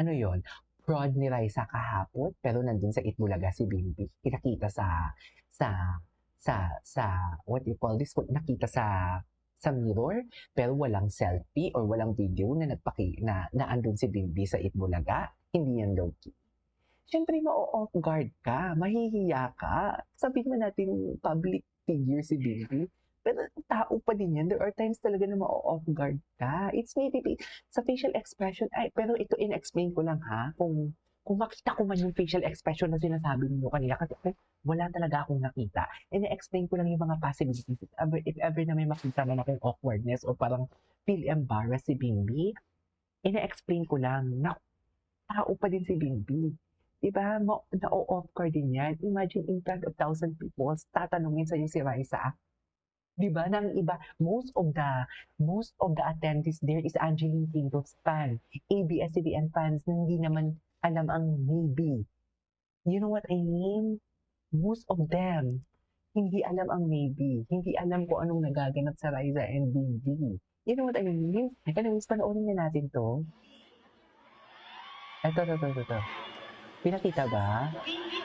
Ano yon? Prod ni Raisa kahapon, pero nandun sa Itbulaga si Bimbi. Nakita what you call this? Nakita sa mirror, pero walang selfie or walang video na andun si Bimbi sa Itbulaga. Hindi yan low-key. Siyempre, ma-off guard ka, mahihiya ka. Sabihin mo natin public figure si Bimbi. Pero tao pa din yan. There are times talaga na ma-off guard ka. It's maybe sa facial expression. Pero ito in-explain ko lang ha. Kung makita ko man yung facial expression na sinasabi niyo kanina. Kasi wala talaga akong nakita. In-explain ko lang yung mga possibilities. If ever na may makita na akong awkwardness or parang feel embarrassed si Bimbi, in-explain ko lang na tao pa din si Bimbi. Diba? Na-off guard din yan. Imagine in front of 1,000 people, tatanungin sa'yo si Raisa. Diba? Nang iba, most of the attendees there is Angeline Pinto's fan. ABS-CBN fans na hindi naman alam ang Maybe. You know what I mean? Most of them, hindi alam ang Maybe. Hindi alam kung anong nagaganap sa Raisa and Bimbi. You know what I mean? Anyways, panoorin na natin to. Ito. Pinakita ba? Bimbi,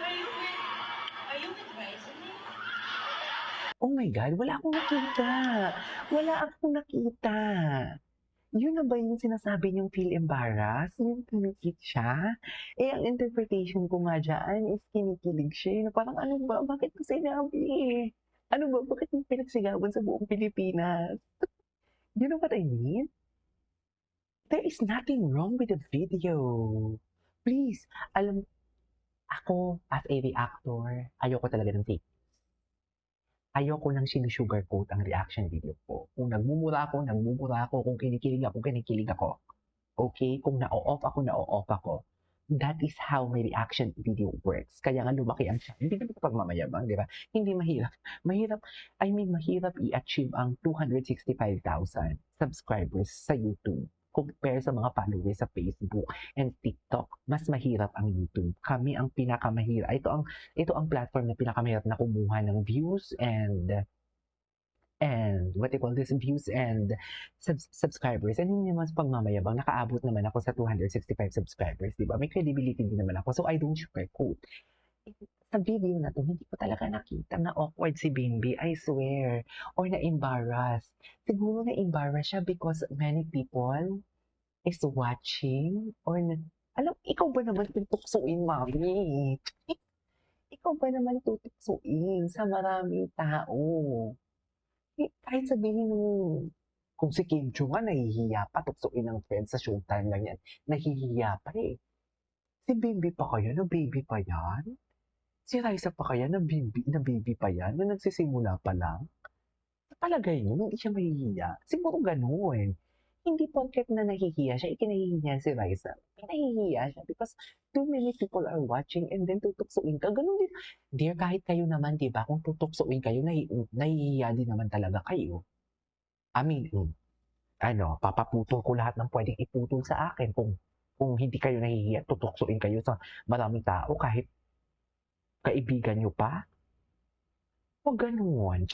are you with Raisa? Oh my God, wala akong nakita. Yun na ba yung sinasabi niyong feel embarrassed? Yung pinikit siya? Ang interpretation ko nga dyan is kinikilig siya. Parang ano ba? Bakit ko sinabi? Ano ba? Bakit yung pinagsigawan sa buong Pilipinas? You know what I mean? There is nothing wrong with the video. Please, ako as a reactor, ayoko talaga ng fake. Ayoko nang sinusugarcoat ang reaction video ko. Kung nagmumura ako. Kung kinikilig ako. Okay? Kung na-off ako. That is how my reaction video works. Kaya nga lumaki ang channel. Hindi naman ito pagmamayabang, di ba? Hindi mahirap. Mahirap i-achieve ang 265,000 subscribers sa YouTube. Compare sa mga followers sa Facebook and TikTok, mas mahirap ang YouTube. Kami ang pinakamahirap. Ito ang platform na pinakamahirap na kumuha ng views and what they call this, views and subscribers. And hindi naman pagmamayabang, nakaabot naman ako sa 265 subscribers, di ba? May credibility din naman ako. So I don't sugarcoat. sa video na to, hindi ko talaga nakita na awkward si Bimbi, I swear. Or na-embarrass. Siguro na-embarrass siya because many people is watching or alam, ikaw ba naman tutuksuin, mami? Ikaw ba naman tutuksuin sa maraming tao? Kahit sabihin mo, kung si Kim Jong nga nahihiya pa, tuksuin ng friends sa showtime lang yan, nahihiya pa eh. Si Bimbi pa kaya, na baby pa yan? Si Raisa pa kaya, na baby pa yan, na nagsisimula pa lang? Palagay niyo, hindi siya mahihiya. Siguro ganun. Hindi porket na nahihiya siya, ikinahihiya si Raisa. Nahihiya siya because too many people are watching and then tutuksuin ka. Ganun din. Dear, kahit kayo naman, di ba, kung tutuksuin kayo, nahihiya din naman talaga kayo. I mean, papaputol ko lahat ng pwedeng iputol sa akin kung hindi kayo nahihiya, tutuksuin kayo sa maraming tao kahit kaibigan nyo pa. O ganun.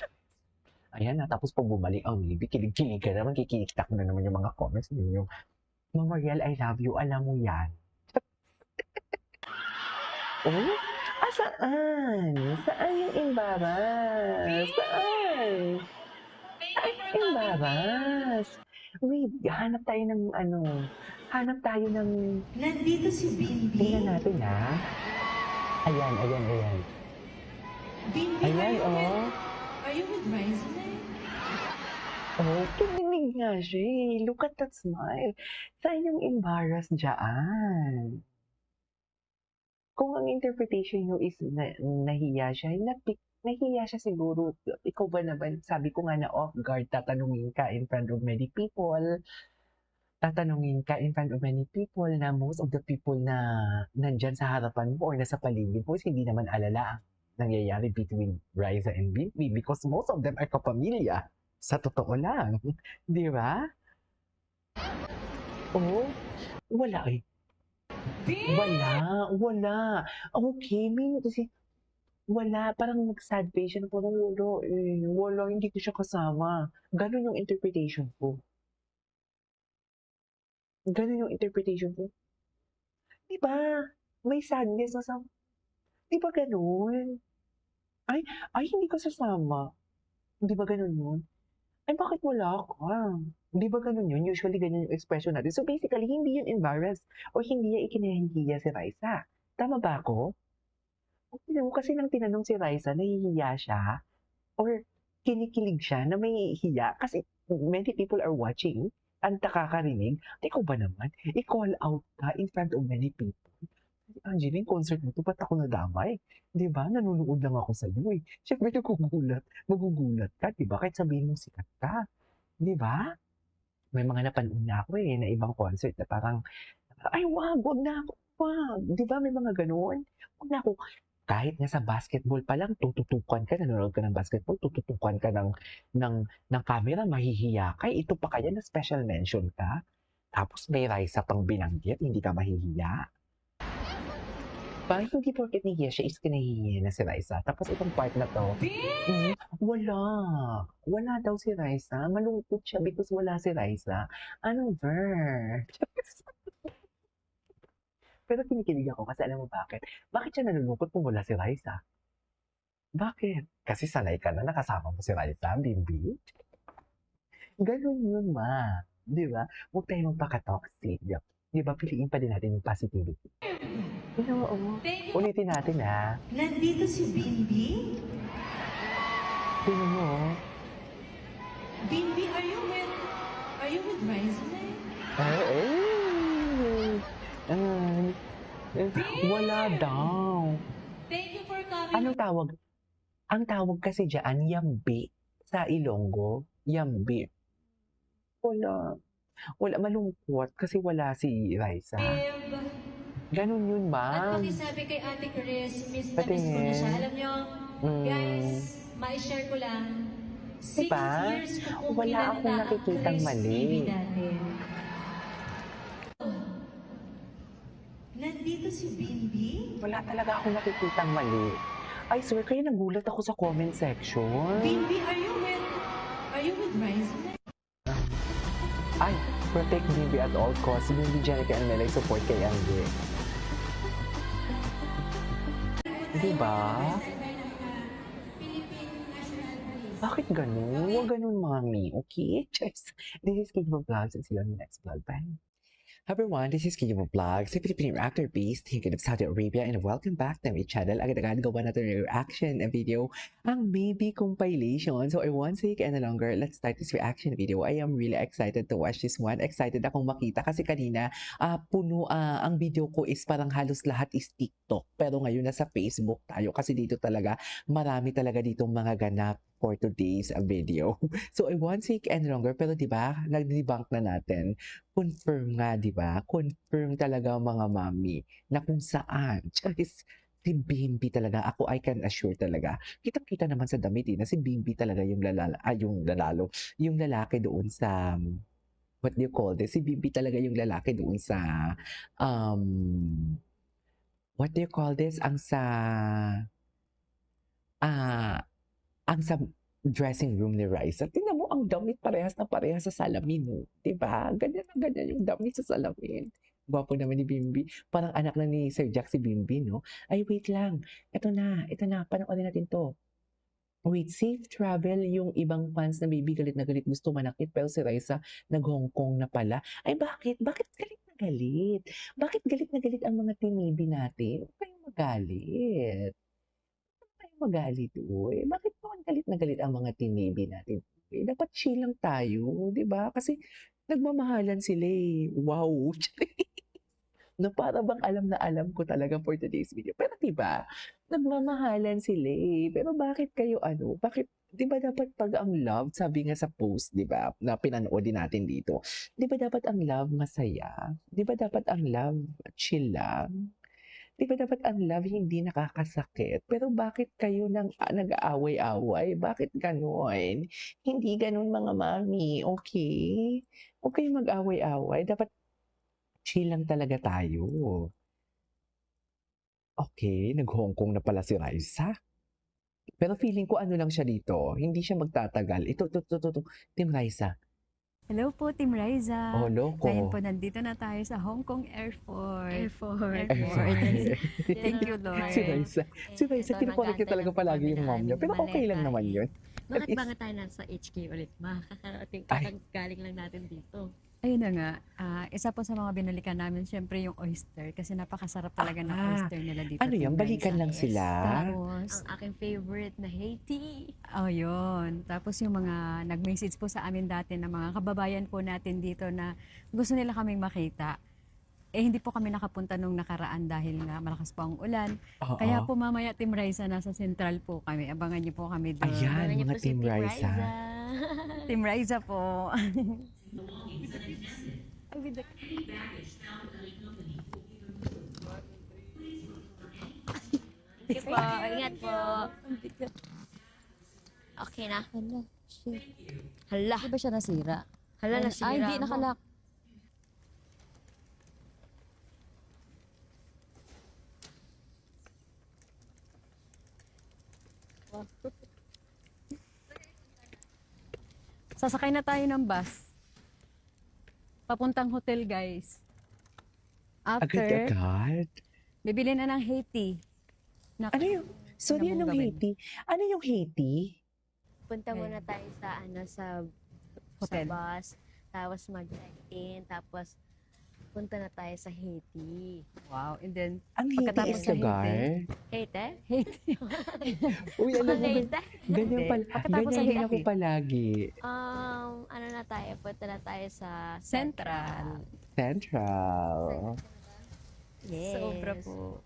Ayan na, tapos pag bumalik ang baby, kilig-kilig ka naman, kikitak na naman yung mga comments ninyo. Mama Riel, I love you, alam mo yan. Oh? Saan? Saan yung embarrass? Saan? Embarrass. Wait, hanap tayo ng hanap tayo ng... Nandito si Bimbi. Tingnan natin, ha? Ayan. Bimbi, Ayan, are you with Raisa? Oh, tuminig nga siya eh. Look at that smile. Saan yung embarrass dyan? Kung ang interpretation nyo is nahiya siya, nahiya siya siguro. Ikaw ba naman, sabi ko nga na off guard, tatanungin ka in front of many people. Tatanungin ka in front of many people na most of the people na nandyan sa harapan mo or nasa paligid mo, hindi naman alala ang nangyayari between Raisa and Bimbi because most of them are kapamilya. Sa totoo lang. Di ba? Oh, wala eh. Wala. Okay, kasi wala. Parang nag-sad face siya. Parang wala, hindi ko siya kasama. Ganon yung interpretation ko. Di ba? May sadness na sa... Di ba ganon? Ay, hindi ko sasama. Di ba ganon yun? Ay, bakit wala ka? Di ba ganun yun? Usually, ganyan yung expression natin. So, basically, hindi yun embarrassed or hindi niya ikinahihiya si Raisa. Tama ba ako? Kasi nang tinanong si Raisa, nahihiya siya or kinikilig siya na may hiya kasi many people are watching at nakakarinig. Ikaw ba naman? I-call out ka in front of many people. Angeline, concert mo to, ba't ako nadamay? Di ba? Nanonood lang ako sa iyo eh. Siyempre, magugulat ka, di ba? Kahit sabihin mo sikat ka. Di ba? May mga napanood na ako eh, na ibang concert na parang, ay wag na ako, wag. Di ba? May mga ganoon. Wag na ako. Kahit nga sa basketball pa lang, tututukan ka, nanonood ka ng basketball, tututukan ka ng camera, mahihiya ka. Ito pa kaya na special mention ka. Tapos may Raisa pang binanggit, hindi ka mahihiya. Parang hindi porket nahihiya siya is kinahihiya na si Raisa. Tapos itong part na to, wala daw si Raisa. Malungkot siya because wala si Raisa. Ano ver? Pero kinikilig ako kasi alam mo bakit? Bakit siya nalulungkot kung wala si Raisa? Bakit? Kasi sanay ka na nakasama mo si Raisa, Bimbi. Ganun yun, ma. Di ba? Huwag tayo magpaka-toxic. Di ba? Piliin pa din natin yung positivity. Oo. Ulitin natin, ha? Nandito si Bimbi. Tingnan mo, Bimbi, are you with Raisa? wala daw. Thank you for coming. Anong tawag? Ang tawag kasi dyan, yambi. Sa Ilonggo, yambi. Wala, malungkot kasi wala si Raisa. Ganun yun, At ma'am. pakisabi kay Ate Chris, miss na miss ko na Patingin. siya. Alam nyo, guys, ma-share ko lang. 6 Diba? years ko pong Wala kinanta akong ang nakikitang Chris mali. TV dati. Nandito si Bimbi. Wala talaga akong nakikitang mali. I swear, kaya nagulat ako sa comment section. Bimbi, are you with Raisa? Ay, protect Bimbi at all costs. Si Bimbi, Jenica, and Melay support kay Angie. Di ba? Philippine National Police. Bakit ganun? Huwag ganun, mami. Okay? Just, this is King of Vlogs and see you on the next vlog. Bye. Hi everyone, this is King of Vlogs, a Filipino actor based here in Saudi Arabia, and welcome back to my channel. Agad-agad gawa natin yung reaction video, ang baby compilation. So I won't take any longer. Let's start this reaction video. I am really excited to watch this one. Excited akong makita kasi kanina puno ang video ko is parang halos lahat is TikTok. Pero ngayon nasa Facebook tayo kasi dito talaga marami talaga ditong mga ganap for today's video. So I won't take any longer, pero 'di ba, nag-debunk na natin. Confirm nga, 'di ba? Confirm talaga mga mami na kung saan. Charis, si Bimbi talaga, ako I can assure talaga. Kitang-kita naman sa damit na si Bimbi talaga yung yung lalaki doon sa what do you call this? Si Bimbi talaga yung lalaki doon sa what do you call this? Ang sa dressing room ni Raisa. Tingnan mo ang damit parehas na parehas sa salamin. Oh. Diba? Ganyan na ganyan yung damit sa salamin. Gwapo naman ni Bimbi. Parang anak na ni Sir Jack si Bimbi, no? Ay, wait lang. Ito na. Panoorin natin to. Wait, safe travel yung ibang fans na baby galit na galit gusto manakit pero si Raisa nag-Hong Kong na pala. Ay, bakit? Bakit galit na galit? Bakit galit na galit ang mga tinibi natin? Huwag kayong magalit. Magalit bakit naman galit na galit ang mga tinibi natin? Dapat chill lang tayo, di ba? Kasi nagmamahalan sila eh. Wow! Na para bang alam na alam ko talaga for today's video. Pero di ba, nagmamahalan sila eh. Pero bakit kayo bakit, di ba dapat pag ang love, sabi nga sa post, di ba, na pinanood din natin dito, di ba dapat ang love masaya? Di ba dapat ang love chill lang? Di ba dapat ang love hindi nakakasakit? Pero bakit kayo nag-aaway-away? Bakit ganon? Hindi ganon mga mami, okay? Huwag kayong mag-away-away. Dapat chill lang talaga tayo. Okay, nag-Hong Kong na pala si Raisa. Pero feeling ko lang siya dito. Hindi siya magtatagal. Ito, Team Raisa. Hello po, Team Raisa. Oh, loko. Ngayon po, nandito na tayo sa Hong Kong Airport. Airport. Thank you, Lord. Si Raisa, kinukulit niya talaga palagi yung mom niya. Pero okay lang naman yun. Bakit ba nga tayo nasa HK ulit? Kakagaling lang natin dito. Ayun na nga, isa po sa mga binalikan namin, syempre yung oyster. Kasi napakasarap talaga ng oyster nila dito. Ano yan? Balikan lang sila? Tapos, Ang aking favorite na Haiti. oh yun. Tapos yung mga nag-message po sa amin dati na mga kababayan po natin dito na gusto nila kaming makita. Eh hindi po kami nakapunta nung nakaraan dahil nga malakas po ang ulan. Oo. Kaya po mamaya Team Raisa nasa Central po kami. Abangan niyo po kami doon. Ayan, mga Team Raisa. Team Raisa po. Sige po, ingat po. Okay na. Hala, shit. Hala. Di ba siya nasira? Hala, nasira Ay, hindi, mo. nakalak. Sasakay na tayo ng bus. Papuntang hotel, guys. After, Agad-agad? bibili na ng Haiti. Ano yung, sorry, Ano mong anong gawin? Haiti? Ano yung Haiti? Punta muna tayo sa Hotel. bus. Tapos mag-check-in. Tapos punta na tayo sa Haiti. Wow, and then, Ang Haiti Pagkatapos is sa lugar? Haiti? Haiti. Uy, alam mo, Haiti? ganyan Hindi. pala. Pagkatapos sa Ganyan din Haiti. ako palagi. Ano na tayo? Punta na tayo sa Central. Central. Yes. Sobra po.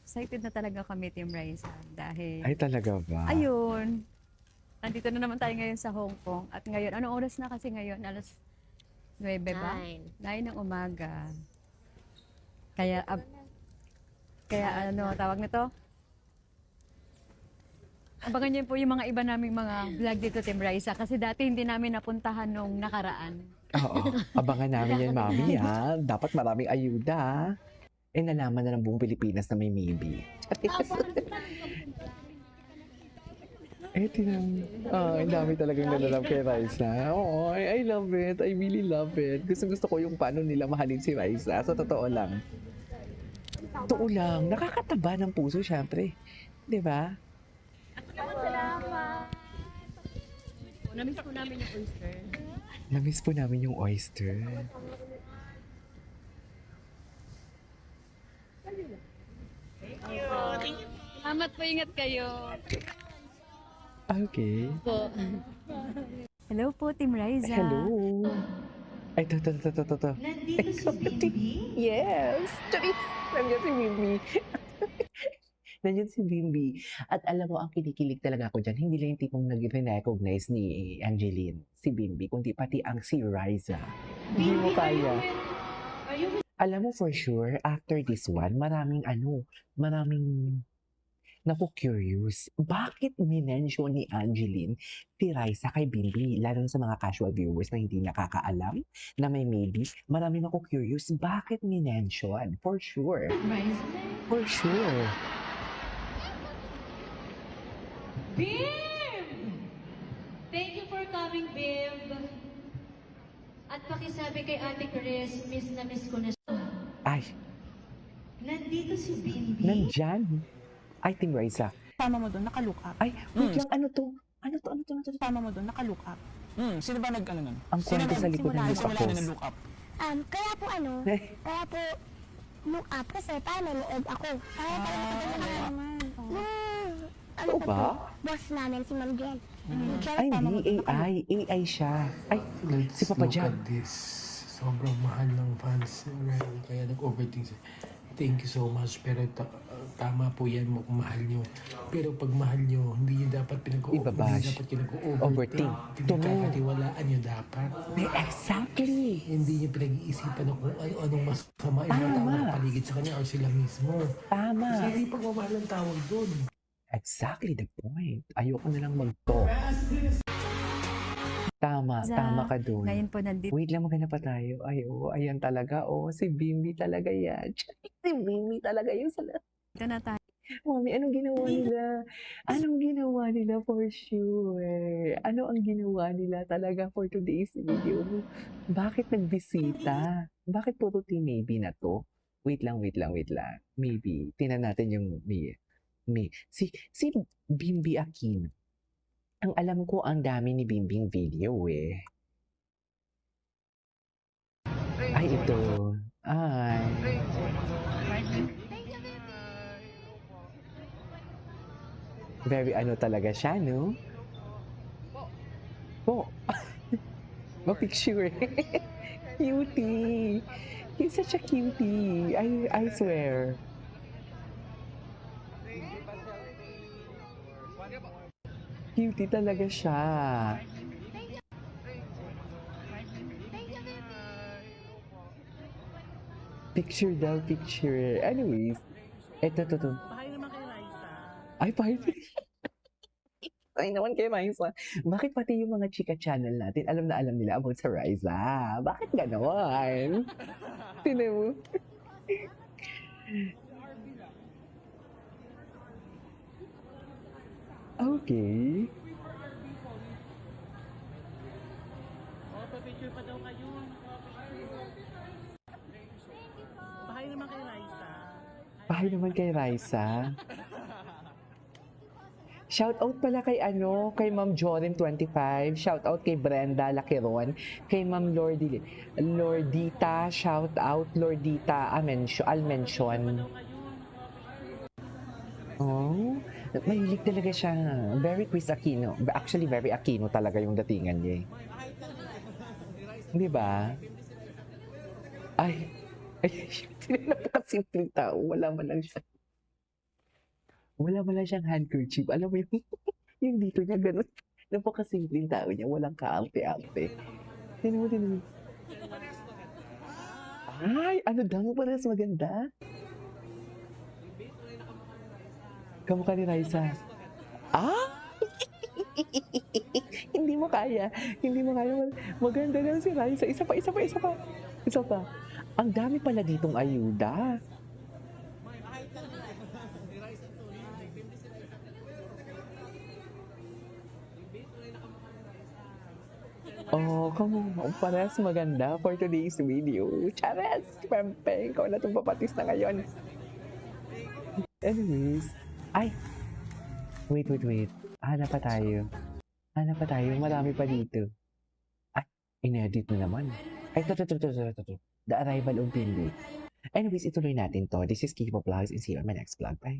Excited na talaga kami, Team Raisa. Dahil, Ay, talaga ba? ayun, nandito na naman tayo ngayon sa Hong Kong. At ngayon, anong oras na kasi ngayon? Alas 9 ba? 9 ng umaga. Kaya ano, tawag nito? Abangan niyo po yung mga iba naming mga vlog dito, Team Raisa. Kasi dati hindi namin napuntahan nung nakaraan. Oo. Abangan namin yan, mami, ha? Dapat maraming ayuda. Eh, nalaman na ng buong Pilipinas na may maybe. Eh, ang dami talagang nalalab kay Raisa. Oo, I love it. I really love it. Gusto ko yung paano nila mahalin si Raisa. Sa totoo lang. Totoo lang, nakakataba ng puso syempre. 'Di ba? Salamat. Namiss po namin yung oyster. Namiss po namin yung oyster. Salamat po, ingat kayo. Okay. Hello po, Team Riza. Hello. Ay, to. Nandito si Bimbi? Yes! Charis! Nandiyan si Bimbi. Nandiyan si Bimbi. At alam mo, ang kinikilig talaga ako dyan, hindi lang yung tipong nag-recognize ni Angeline, si Bimbi, kundi pati ang si Riza. Hindi mo kaya. Are you with Alam mo for sure, after this one, maraming naku-curious. Bakit minention ni Angeline si Raisa kay Bimbi? Lalo na sa mga casual viewers na hindi nakakaalam, na may maybe, maraming naku-curious. Bakit minention? For sure. Riza? For sure. Bim! Thank you for coming, Bim. At pakisabi kay Ate Chris, miss na miss ko na siya. Ay, Nandito si Bimbi? nandyan. Ay, Team Raisa. Tama mo doon, naka-look up. Ay, wait lang, ano to? Ano to? Tama mo doon, naka-look up. Sino ba nag-ano nun? Ang kwento sa likod ng look up Simula na post. ng look up. Kaya po Eh. kaya po look up kasi paano loob ako. Kaya pala nakadala naman. Oo ba? Boss namin si Ma'am Jen. Ay, hindi. AI siya. Ay, si Papa Jan. this. Sobrang mahal ng fans. Kaya nag-overthink siya. Thank you so much. Pero tama po yan mo kung mahal nyo. Pero pag mahal nyo, hindi nyo dapat Ibabash. pinag-overthink. Overthink. Pinagkakatiwalaan nyo dapat. Exactly. Hindi nyo pinag-iisipan na kung anong masama yung mga tao na paligid sa kanya o sila mismo. Tama. Kasi hindi pagmamahal ang tawag doon. Exactly the point. Ayoko na lang mag-talk. Tama ka dun. Ngayon po nandito. Wait lang, maghanap pa tayo. Ay, oo, ayan talaga. Oo, si Bimbi talaga yan. Si Bimbi talaga yung sala. Ito na tayo. Mami, anong ginawa nila? Anong ginawa nila for sure? Ano ang ginawa nila talaga for today's video? Bakit nagbisita? Bakit puro maybe na to? Wait lang. Maybe. Tingnan natin yung si Bimbi Aquino. Ang alam ko, ang dami ni Bimbing video eh. Ay, ito. Ay. Very ano talaga siya, no? Po. Ma-picture. Cutie. He's such a cutie. I swear. Cutie talaga siya. Picture daw, picture. Anyways, eto. Bahay naman kay Raisa. Ay, pahay. Ay naman kay Raisa. Bakit pati yung mga chika channel natin, alam na alam nila about sa Raisa? Bakit gano'n? Tinan mo. Okay. Picture pa daw kayo. Bahay naman kay Raisa. Bahay naman kay Raisa. Shout out pala kay kay Ma'am Jorin 25, shout out kay Brenda Laquiron, kay Ma'am Lordita, shout out Lordita Almention. Oh, mahilig talaga siya. Very Chris Aquino. Actually, very Aquino talaga yung datingan niya. Di ba? Ay, napakasimpleng tao. Wala man lang siyang handkerchief. Alam mo yung dito niya ganun. Napakasimpleng tao niya. Walang kaarte-arte. Tinan mo. Ay, ano daw? Parehas maganda. Kamukha ni Raisa. Ah! Hindi mo kaya. Maganda lang si Raisa. Isa pa. Ang dami pala ditong ayuda. Oh, parehas maganda for today's video. Charas! Pempeng, ikaw na itong papatis na ngayon. Anyways, ay! Wait. Hanap pa tayo. Marami pa dito. Ay, inedit na naman. Ay, ito. The Arrival of Bimbi. Anyways, ituloy natin to. This is Kipo Vlogs and see you on my next vlog. Bye!